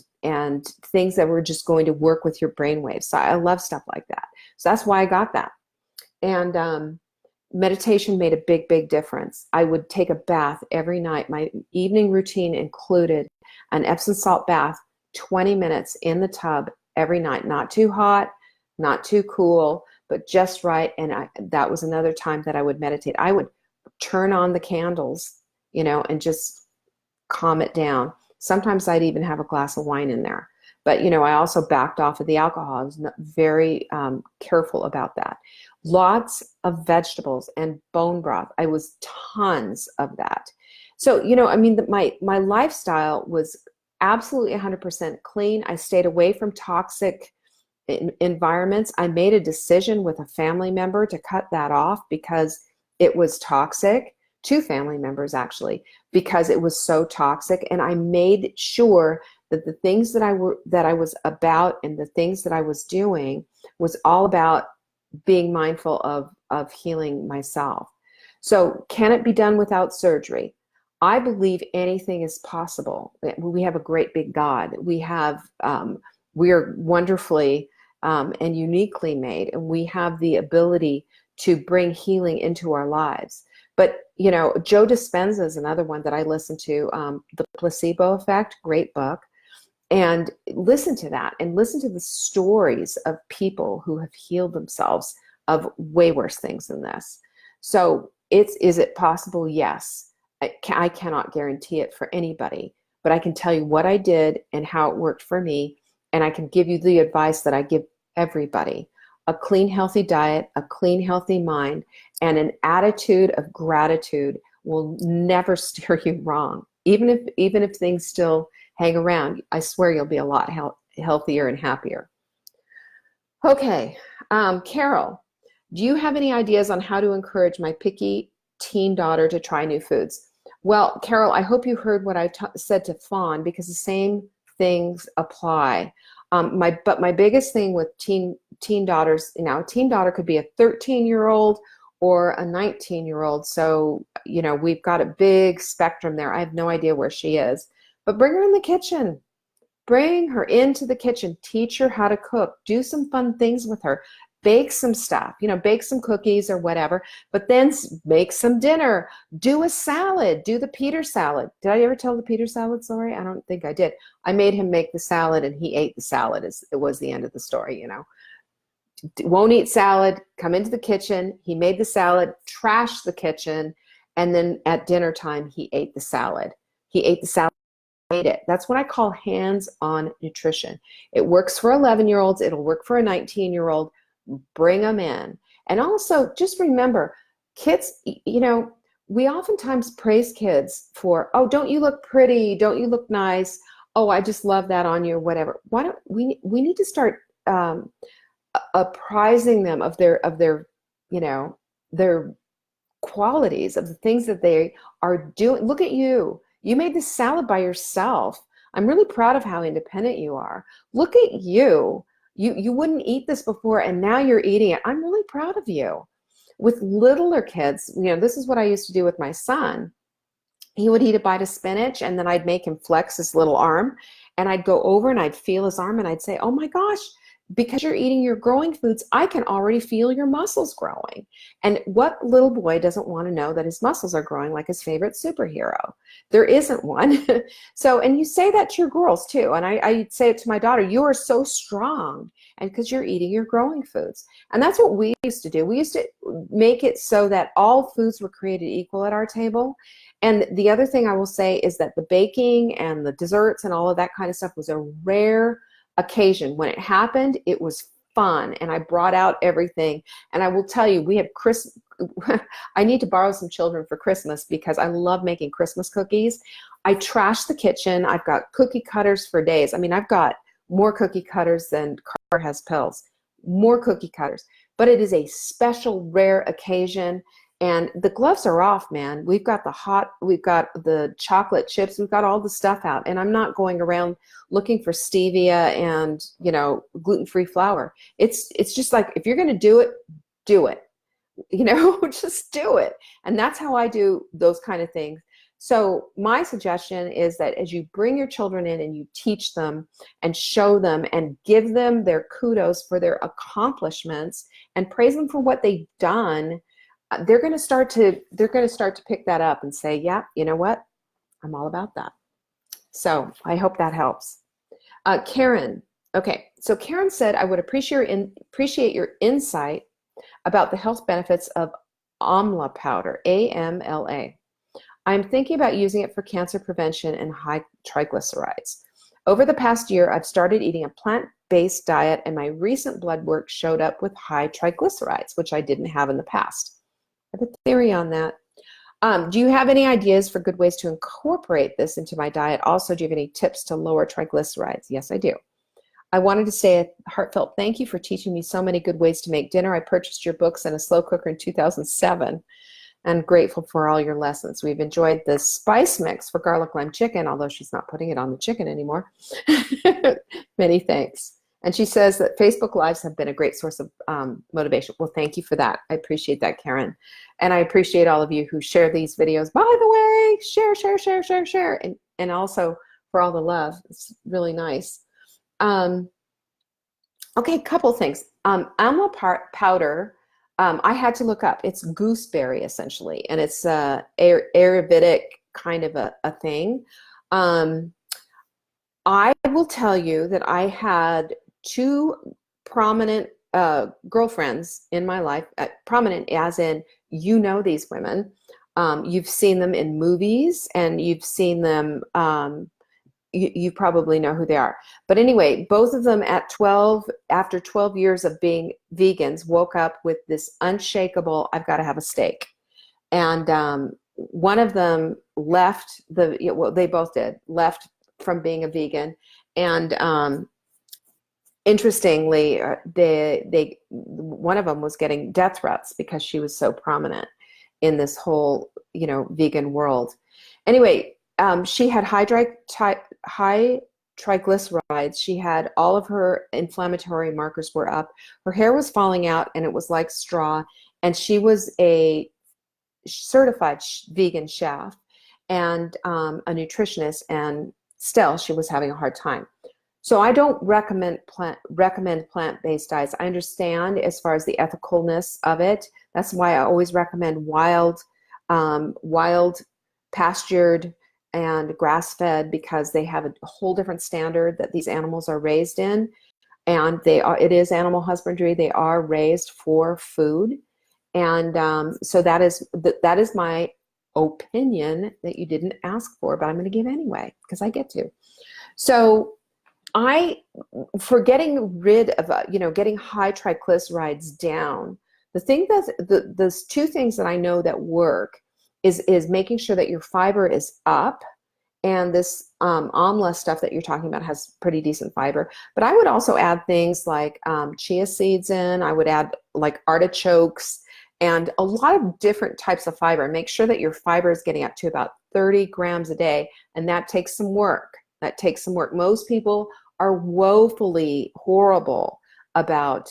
things that were just going to work with your brainwaves. So I love stuff like that. So that's why I got that. And meditation made a big, big difference. I would take a bath every night. My evening routine included an Epsom salt bath, 20 minutes in the tub every night. Not too hot, not too cool, but just right. And that was another time that I would meditate. I would turn on the candles, and just calm it down. Sometimes I'd even have a glass of wine in there. But, I also backed off of the alcohol. I was very careful about that. Lots of vegetables and bone broth. I was tons of that. So, my lifestyle was absolutely 100% clean. I stayed away from toxic environments. I made a decision with a family member to cut that off because it was toxic. 2 family members actually, because it was so toxic. And I made sure that the things that I was about and the things that I was doing was all about being mindful of healing myself. So can it be done without surgery? I believe anything is possible. We have a great big God. We are wonderfully and uniquely made, and we have the ability to bring healing into our lives. But, Joe Dispenza is another one that I listen to, The Placebo Effect, great book. And listen to that, and listen to the stories of people who have healed themselves of way worse things than this. So is it possible? Yes. I cannot guarantee it for anybody, but I can tell you what I did and how it worked for me. And I can give you the advice that I give everybody: a clean, healthy diet, a clean, healthy mind, and an attitude of gratitude will never steer you wrong. Even if things still hang around, I swear you'll be a lot healthier and happier. Okay, Carol, do you have any ideas on how to encourage my picky teen daughter to try new foods? Well, Carol, I hope you heard what I said to Fawn, because the same things apply. But my biggest thing with teen daughters, a teen daughter could be a 13-year-old or a 19-year-old. So, we've got a big spectrum there. I have no idea where she is. But bring her in the kitchen. Bring her into the kitchen. Teach her how to cook. Do some fun things with her. Bake some stuff, bake some cookies or whatever, but then make some dinner. Do a salad. Do the Peter salad. Did I ever tell the Peter salad story? I don't think I did. I made him make the salad and he ate the salad. It was the end of the story, Won't eat salad, come into the kitchen. He made the salad, trashed the kitchen, and then at dinner time, he ate the salad. He ate the salad. It. That's what I call hands-on nutrition. It works for 11-year-olds. It'll work for a 19-year-old. Bring them in. And also just remember, kids, we oftentimes praise kids for, oh, don't you look pretty? Don't you look nice? Oh, I just love that on you, or whatever. Why don't we need to start apprising them of their their qualities, of the things that they are doing. Look at you. You made this salad by yourself. I'm really proud of how independent you are. Look at you. You wouldn't eat this before, and now you're eating it. I'm really proud of you. With littler kids, this is what I used to do with my son. He would eat a bite of spinach, and then I'd make him flex his little arm, and I'd go over and I'd feel his arm, and I'd say, oh my gosh, because you're eating your growing foods, I can already feel your muscles growing. And what little boy doesn't want to know that his muscles are growing like his favorite superhero? There isn't one. So, and you say that to your girls too. And I say it to my daughter, you are so strong, and because you're eating your growing foods. And that's what we used to do. We used to make it so that all foods were created equal at our table. And the other thing I will say is that the baking and the desserts and all of that kind of stuff was a rare occasion. When it happened, it was fun, and I brought out everything. And I will tell you, we have I need to borrow some children for Christmas, because I love making Christmas cookies. I trash the kitchen. I've got cookie cutters for days. I mean, I've got more cookie cutters than Carter has pills. More cookie cutters. But it is a special, rare occasion. And the gloves are off, man. We've got the chocolate chips, we've got all the stuff out. And I'm not going around looking for stevia and, gluten-free flour. It's just like, if you're going to do it, do it. Just do it. And that's how I do those kind of things. So my suggestion is that as you bring your children in and you teach them and show them and give them their kudos for their accomplishments and praise them for what they've done, they're going to start to pick that up and say, yeah, you know what? I'm all about that. So I hope that helps. Karen. Okay. So Karen said, I would appreciate your insight about the health benefits of AMLA powder, AMLA. I'm thinking about using it for cancer prevention and high triglycerides. Over the past year, I've started eating a plant-based diet, and my recent blood work showed up with high triglycerides, which I didn't have in the past. I have a theory on that. Do you have any ideas for good ways to incorporate this into my diet? Also, do you have any tips to lower triglycerides? Yes, I do. I wanted to say a heartfelt thank you for teaching me so many good ways to make dinner. I purchased your books and a slow cooker in 2007. I'm grateful for all your lessons. We've enjoyed the spice mix for garlic lime chicken, although she's not putting it on the chicken anymore. Many thanks. And she says that Facebook Lives have been a great source of motivation. Well, thank you for that. I appreciate that, Karen. And I appreciate all of you who share these videos. By the way, share, share, share, share, share. And also for all the love. It's really nice. Okay, couple things. Amla powder, I had to look up. It's gooseberry, essentially. And it's Ayurvedic kind of a thing. I will tell you that I had two prominent girlfriends in my life, prominent as in, these women. You've seen them in movies, and you've seen them, you probably know who they are. But anyway, both of them after 12 years of being vegans, woke up with this unshakable, I've got to have a steak. And one of them left well, they both did, left from being a vegan. And interestingly, one of them was getting death threats because she was so prominent in this whole, vegan world. Anyway, she had high triglycerides. She had all of her inflammatory markers were up. Her hair was falling out and it was like straw. And she was a certified vegan chef and a nutritionist, and still she was having a hard time. So I don't recommend plant-based diets. I understand as far as the ethicalness of it. That's why I always recommend wild pastured and grass-fed, because they have a whole different standard that these animals are raised in, and it is animal husbandry. They are raised for food, and so that is my opinion that you didn't ask for, but I'm going to give anyway because I get to. So for getting rid of, getting high triglycerides down, there's two things that I know that work is making sure that your fiber is up, and this amla stuff that you're talking about has pretty decent fiber. But I would also add things like chia seeds in. I would add like artichokes and a lot of different types of fiber. Make sure that your fiber is getting up to about 30 grams a day, and that takes some work. Most people are woefully horrible about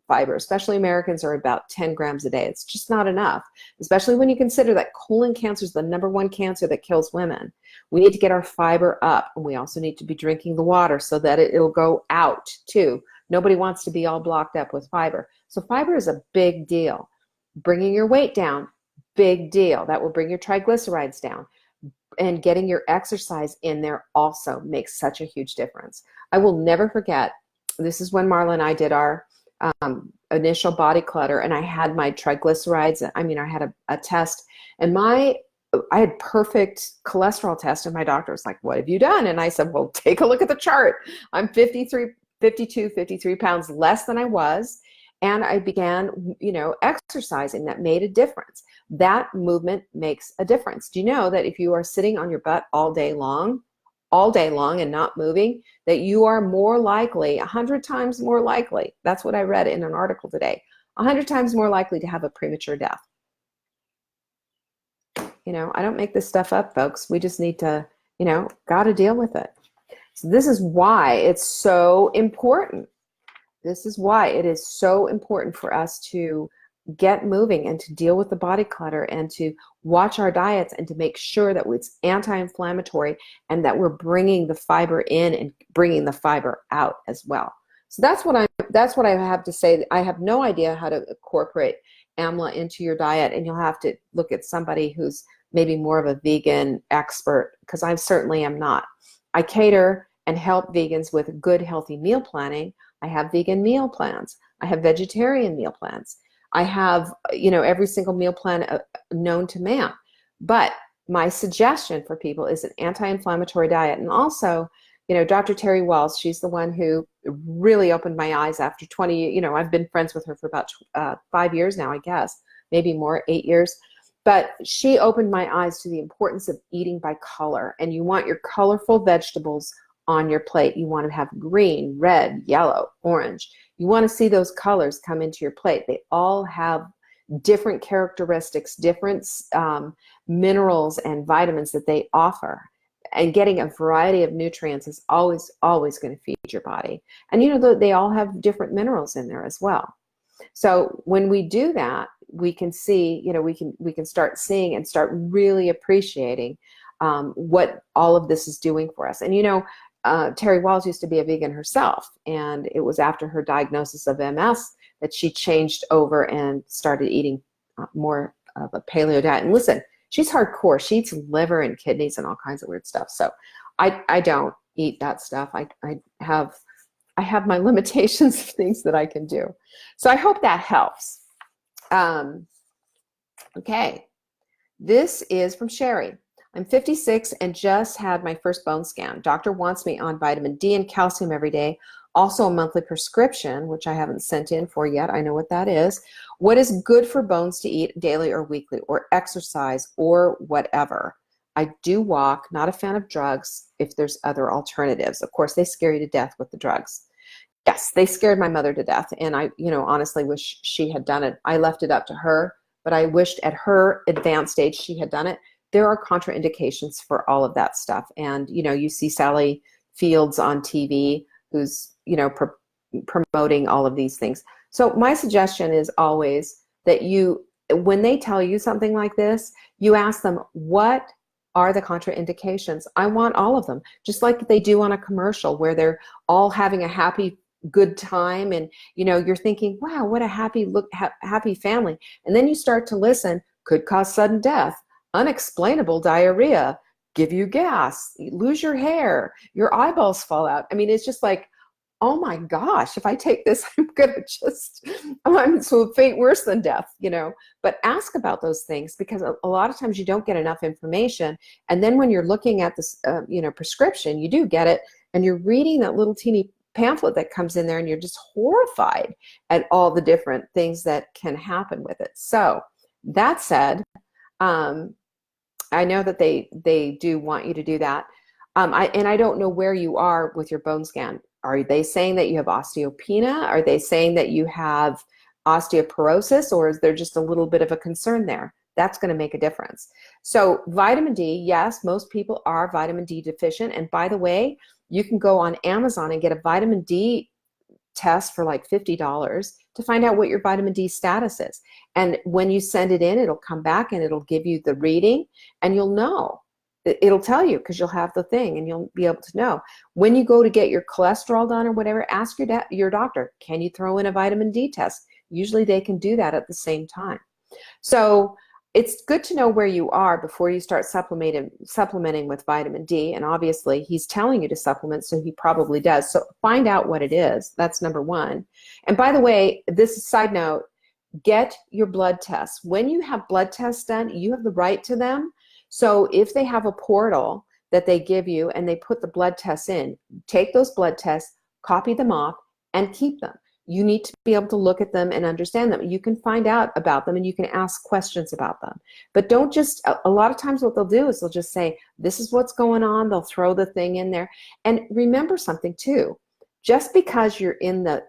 fiber, especially Americans are about 10 grams a day. It's just not enough, especially when you consider that colon cancer is the #1 cancer that kills women. We need to get our fiber up, and we also need to be drinking the water so that it'll go out too. Nobody wants to be all blocked up with fiber. So fiber is a big deal. Bringing your weight down, big deal. That will bring your triglycerides down. And getting your exercise in there also makes such a huge difference. I will never forget, this is when Marla and I did our initial body clutter, and I had my triglycerides. I had a test, and I had perfect cholesterol test, and my doctor was like, "What have you done?" And I said, "Well, take a look at the chart. I'm 53 pounds less than I was, and I began, exercising. That made a difference. That movement makes a difference. Do you know that if you are sitting on your butt all day long and not moving, that you are more likely, 100 times more likely, that's what I read in an article today, 100 times more likely to have a premature death. I don't make this stuff up, folks. We just need to, got to deal with it. So this is why it's so important. This is why it is so important for us to get moving and to deal with the body clutter and to watch our diets and to make sure that it's anti-inflammatory and that we're bringing the fiber in and bringing the fiber out as well. So that's what I have to say. I have no idea how to incorporate AMLA into your diet, and you'll have to look at somebody who's maybe more of a vegan expert, because I certainly am not. I cater and help vegans with good, healthy meal planning. I have vegan meal plans. I have vegetarian meal plans. I have, every single meal plan known to man. But my suggestion for people is an anti-inflammatory diet. And also, Dr. Terry Walls, she's the one who really opened my eyes after 20, I've been friends with her for about 5 years now, I guess, maybe more, 8 years. But she opened my eyes to the importance of eating by color. And you want your colorful vegetables on your plate. You want to have green, red, yellow, orange. You want to see those colors come into your plate. They all have different characteristics, different minerals and vitamins that they offer. And getting a variety of nutrients is always going to feed your body. And they all have different minerals in there as well. So when we do that, we can see, we can start seeing and start really appreciating what all of this is doing for us. And Terry Walls used to be a vegan herself, and it was after her diagnosis of MS that she changed over and started eating more of a paleo diet. And listen, she's hardcore. She eats liver and kidneys and all kinds of weird stuff. So I don't eat that stuff. I have my limitations of things that I can do. So I hope that helps. Okay, this is from Sherry. I'm 56 and just had my first bone scan. Doctor wants me on vitamin D and calcium every day. Also a monthly prescription, which I haven't sent in for yet. I know what that is. What is good for bones to eat daily or weekly, or exercise, or whatever. I do walk, not a fan of drugs if there's other alternatives. Of course, they scare you to death with the drugs. Yes, they scared my mother to death, and I, honestly wish she had done it. I left it up to her, but I wished at her advanced age she had done it. There are contraindications for all of that stuff, and you see Sally Fields on TV, who's promoting all of these things. So my suggestion is always that when they tell you something like this, you ask them, what are the contraindications? I want all of them, just like they do on a commercial where they're all having a happy, good time, and you're thinking, wow, what a happy family. And then you start to listen, could cause sudden death, unexplainable diarrhea, give you gas, lose your hair, your eyeballs fall out. I mean, it's just like, oh my gosh, if I take this, I'm so faint worse than death, But ask about those things, because a lot of times you don't get enough information. And then when you're looking at this, prescription, you do get it, and you're reading that little teeny pamphlet that comes in there, and you're just horrified at all the different things that can happen with it. So that said, I know that they do want you to do that. I don't know where you are with your bone scan. Are they saying that you have osteopenia? Are they saying that you have osteoporosis, or is there just a little bit of a concern there? That's going to make a difference. So vitamin D, yes, most people are vitamin D deficient. And by the way, you can go on Amazon and get a vitamin D test for like $50 to find out what your vitamin D status is. And when you send it in, it'll come back and it'll give you the reading, and you'll know. It'll tell you, because you'll have the thing and you'll be able to know. When you go to get your cholesterol done or whatever, ask your doctor, can you throw in a vitamin D test? Usually they can do that at the same time. So it's good to know where you are before you start supplementing with vitamin D. And obviously he's telling you to supplement, so he probably does. So find out what it is. That's number one. And by the way, this is a side note, get your blood tests. When you have blood tests done, you have the right to them. So if they have a portal that they give you and they put the blood tests in, take those blood tests, copy them off, and keep them. You need to be able to look at them and understand them. You can find out about them and you can ask questions about them. But don't just, a lot of times what they'll do is they'll just say, this is what's going on. They'll throw the thing in there. And remember something too, just because you're in the,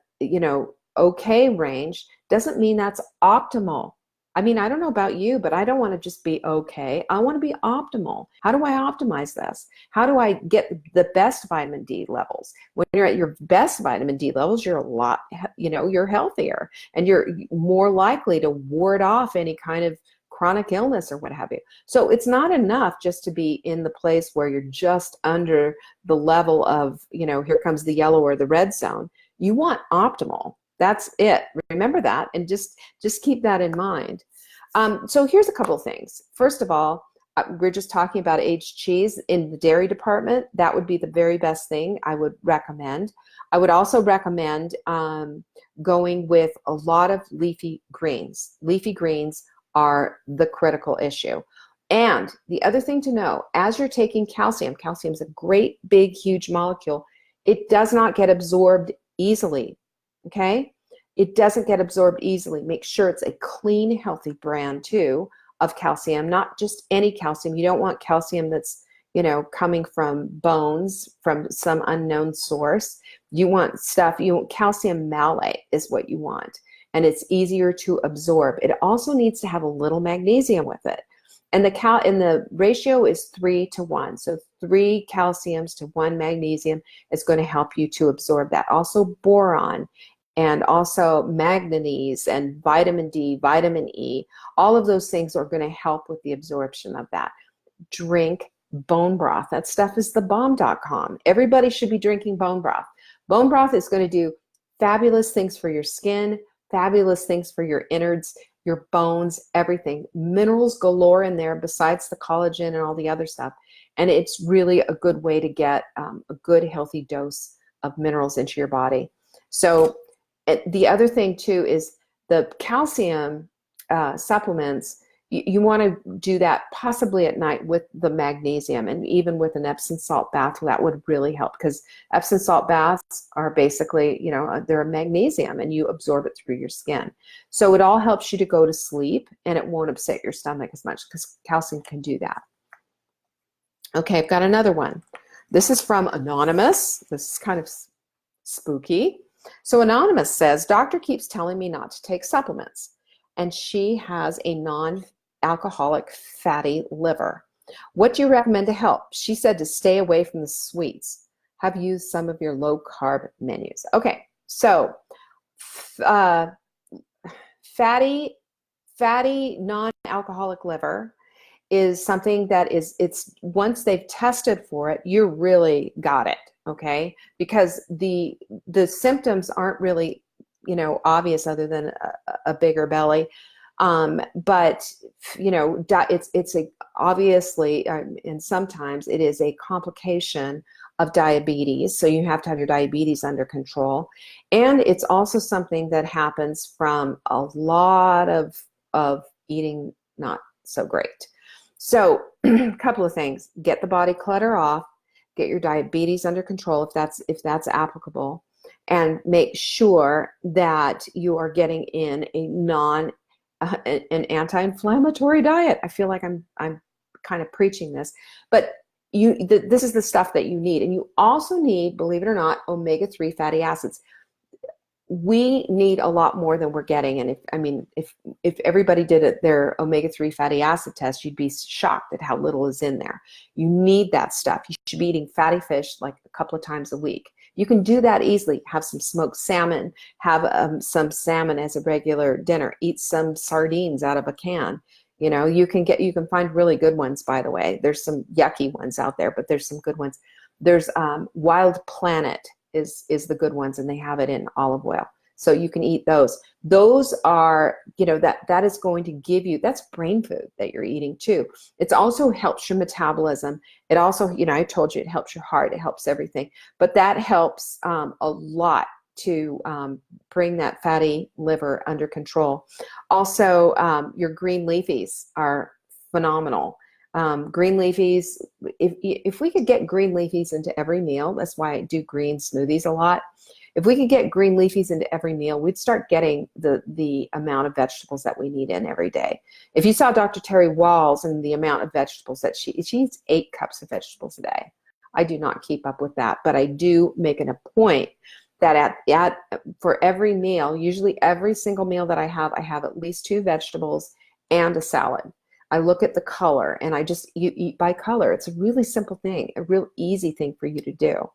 okay range doesn't mean that's optimal. I mean, I don't know about you, but I don't want to just be okay. I want to be optimal. How do I optimize this? How do I get the best vitamin D levels? When you're at your best vitamin D levels, you're a lot, you're healthier, and you're more likely to ward off any kind of chronic illness or what have you. So it's not enough just to be in the place where you're just under the level of, here comes the yellow or the red zone. You want optimal. That's it. Remember that, and just keep that in mind. So here's a couple of things. First of all, we're just talking about aged cheese in the dairy department. That would be the very best thing I would recommend. I would also recommend going with a lot of leafy greens. Leafy greens are the critical issue. And the other thing to know, as you're taking calcium, calcium is a great, big, huge molecule. It does not get absorbed easily. Okay? It doesn't get absorbed easily. Make sure it's a clean, healthy brand too of calcium, not just any calcium. You don't want calcium that's, coming from bones, from some unknown source. You want calcium malate is what you want. And it's easier to absorb. It also needs to have a little magnesium with it. And the ratio is 3-to-1. So 3 calciums to 1 magnesium is going to help you to absorb that. Also boron, and also manganese and vitamin D, vitamin E. All of those things are going to help with the absorption of that. Drink bone broth. That stuff is thebomb.com. Everybody should be drinking bone broth. Bone broth is going to do fabulous things for your skin, fabulous things for your innards, your bones, everything. Minerals galore in there besides the collagen and all the other stuff. And it's really a good way to get a good healthy dose of minerals into your body. So the other thing too is the calcium supplements you want to do that possibly at night with the magnesium, and even with an Epsom salt bath, that would really help, because Epsom salt baths are basically, they're a magnesium and you absorb it through your skin. So it all helps you to go to sleep, and it won't upset your stomach as much, because calcium can do that. Okay, I've got another one. This is from Anonymous. This is kind of spooky. So Anonymous says, doctor keeps telling me not to take supplements, and she has a non-alcoholic fatty liver. What do you recommend to help? She said to stay away from the sweets. Have used some of your low-carb menus. Okay, so fatty non-alcoholic liver is something that it's once they've tested for it, you really got it, okay? Because the symptoms aren't really, obvious other than a bigger belly. But it's obviously, and sometimes it is a complication of diabetes. So you have to have your diabetes under control. And it's also something that happens from a lot of eating not so great. So a couple of things: get the body clutter off, get your diabetes under control if that's applicable, and make sure that you are getting in an anti-inflammatory diet. I feel like I'm kind of preaching this, but this is the stuff that you need. And you also need, believe it or not, omega-3 fatty acids. We need a lot more than we're getting. And if everybody did their omega-3 fatty acid test, you'd be shocked at how little is in there. You need that stuff. You should be eating fatty fish like a couple of times a week. You can do that easily. Have some smoked salmon, have some salmon as a regular dinner, eat some sardines out of a can. You can find really good ones, by the way. There's some yucky ones out there, but there's some good ones. There's Wild Planet is the good ones, and they have it in olive oil. So you can eat those. Those are, that is going to give you, that's brain food that you're eating too. It also helps your metabolism. It also, I told you, it helps your heart, it helps everything. But that helps a lot to bring that fatty liver under control. Also, your green leafies are phenomenal. Green leafies, if we could get green leafies into every meal, that's why I do green smoothies a lot. If we could get green leafies into every meal, we'd start getting the amount of vegetables that we need in every day. If you saw Dr. Terry Walls and the amount of vegetables that she eats 8 cups of vegetables a day. I do not keep up with that, but I do make it a point that for every meal, usually every single meal that I have at least 2 vegetables and a salad. I look at the color, and you eat by color. It's a really simple thing, a real easy thing for you to do.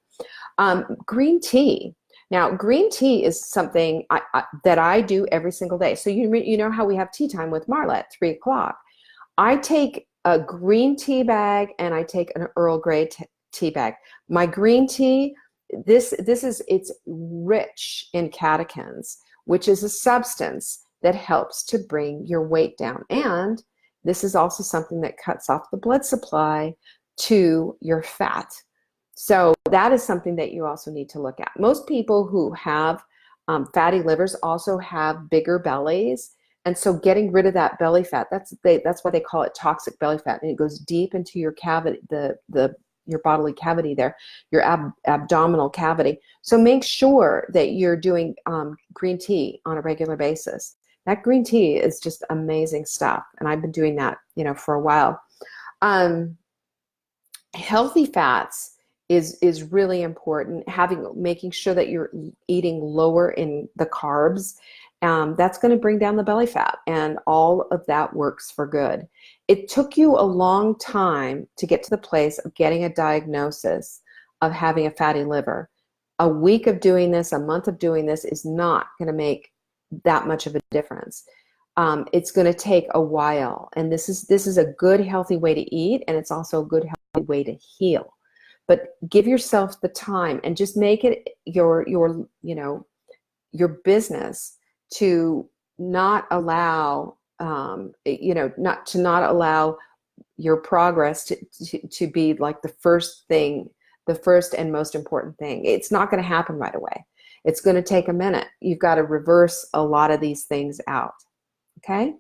Green tea. Now, green tea is something that I do every single day. So you know how we have tea time with Marla at 3 o'clock. I take a green tea bag and I take an Earl Grey tea bag. My green tea, it's rich in catechins, which is a substance that helps to bring your weight down. And this is also something that cuts off the blood supply to your fat. So that is something that you also need to look at. Most people who have fatty livers also have bigger bellies. And so getting rid of that belly fat, that's why they call it toxic belly fat. And it goes deep into your cavity, your bodily cavity there, your abdominal cavity. So make sure that you're doing green tea on a regular basis. That green tea is just amazing stuff. And I've been doing that, for a while. Healthy fats is really important. Making sure that you're eating lower in the carbs. That's going to bring down the belly fat, and all of that works for good. It took you a long time to get to the place of getting a diagnosis of having a fatty liver. A week of doing this, a month of doing this is not going to make that much of a difference. It's going to take a while, and this is a good, healthy way to eat, and it's also a good, healthy way to heal. But give yourself the time, and just make it your business to not allow not allow your progress to be like the first and most important thing. It's not going to happen right away. It's going to take a minute. You've got to reverse a lot of these things out. Okay?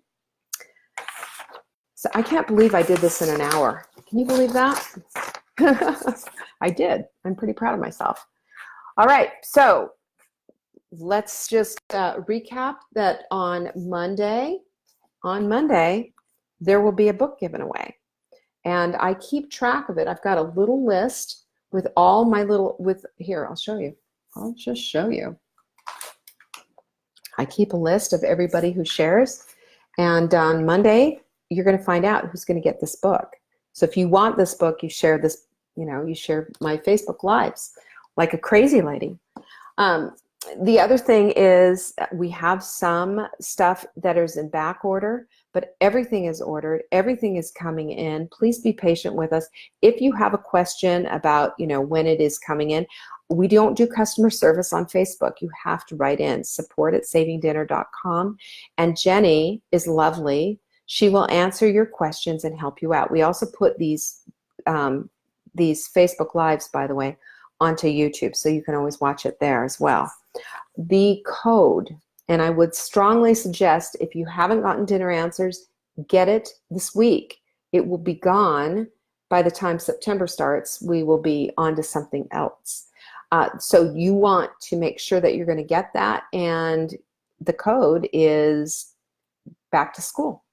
So I can't believe I did this in an hour. Can you believe that? I did. I'm pretty proud of myself. All right, so let's just recap that on Monday, there will be a book given away. And I keep track of it. I've got a little list with all my here, I'll show you. I'll just show you. I keep a list of everybody who shares. And on Monday, you're going to find out who's going to get this book. So if you want this book, you share this, you share my Facebook Lives like a crazy lady. The other thing is we have some stuff that is in back order, but everything is ordered. Everything is coming in. Please be patient with us. If you have a question about, when it is coming in, we don't do customer service on Facebook. You have to write in support@savingdinner.com. And Jenny is lovely. She will answer your questions and help you out. We also put these Facebook Lives, by the way, onto YouTube, so you can always watch it there as well. The code, and I would strongly suggest if you haven't gotten dinner answers, get it this week. It will be gone by the time September starts. We will be on to something else. So you want to make sure that you're going to get that, and the code is back to school.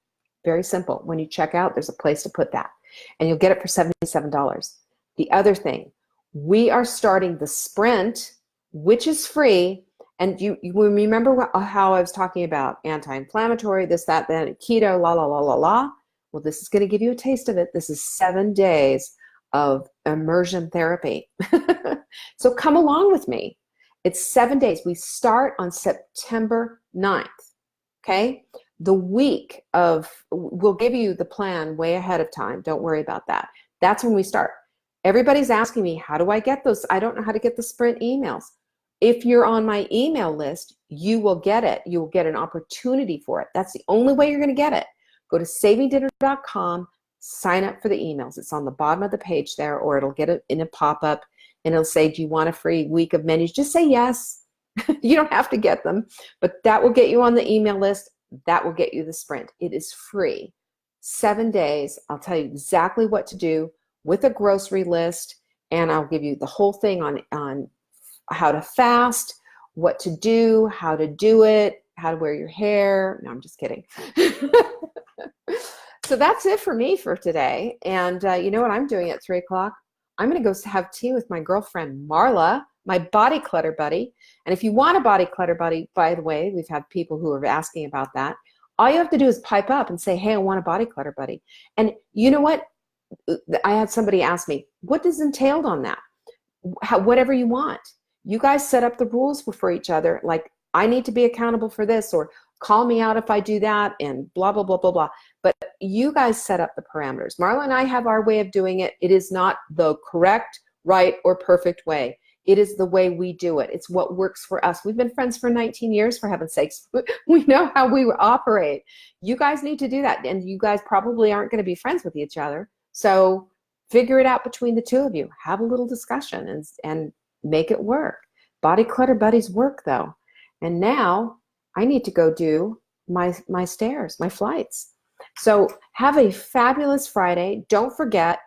Very simple. When you check out, there's a place to put that, and you'll get it for $77. The other thing, we are starting the sprint, which is free. And you remember how I was talking about anti-inflammatory, this, that, then, keto, la, la, la, la, la. Well, this is going to give you a taste of it. This is 7 days of immersion therapy. So come along with me. It's 7 days. We start on September 9th, okay? We'll give you the plan way ahead of time. Don't worry about that. That's when we start. Everybody's asking me, how do I get those? I don't know how to get the sprint emails. If you're on my email list, you will get it. You will get an opportunity for it. That's the only way you're going to get it. Go to savingdinner.com, sign up for the emails. It's on the bottom of the page there, or it'll get it in a pop-up, and it'll say, do you want a free week of menus? Just say yes. You don't have to get them, but that will get you on the email list. That will get you the sprint. It is free. 7 days. I'll tell you exactly what to do with a grocery list, and I'll give you the whole thing on how to fast, what to do, how to do it, how to wear your hair. No, I'm just kidding. So that's it for me for today. And you know what I'm doing at 3 o'clock? I'm going to go have tea with my girlfriend, Marla, my body clutter buddy. And if you want a body clutter buddy, by the way, we've had people who are asking about that. All you have to do is pipe up and say, hey, I want a body clutter buddy. And you know what? I had somebody ask me, what is entailed on that? Whatever you want. You guys set up the rules for each other, like I need to be accountable for this, or call me out if I do that, and blah, blah, blah, blah, blah. But you guys set up the parameters. Marla and I have our way of doing it. It is not the correct, right, or perfect way. It is the way we do it. It's what works for us. We've been friends for 19 years, for heaven's sakes. We know how we operate. You guys need to do that, and you guys probably aren't going to be friends with each other. So figure it out between the two of you. Have a little discussion and make it work. Body clutter buddies work, though. And now I need to go do my stairs, my flights. So have a fabulous Friday. Don't forget,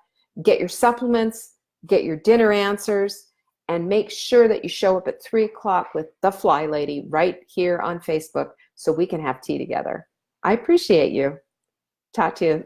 get your supplements, get your dinner answers, and make sure that you show up at 3 o'clock with the Fly Lady right here on Facebook so we can have tea together. I appreciate you. Talk to you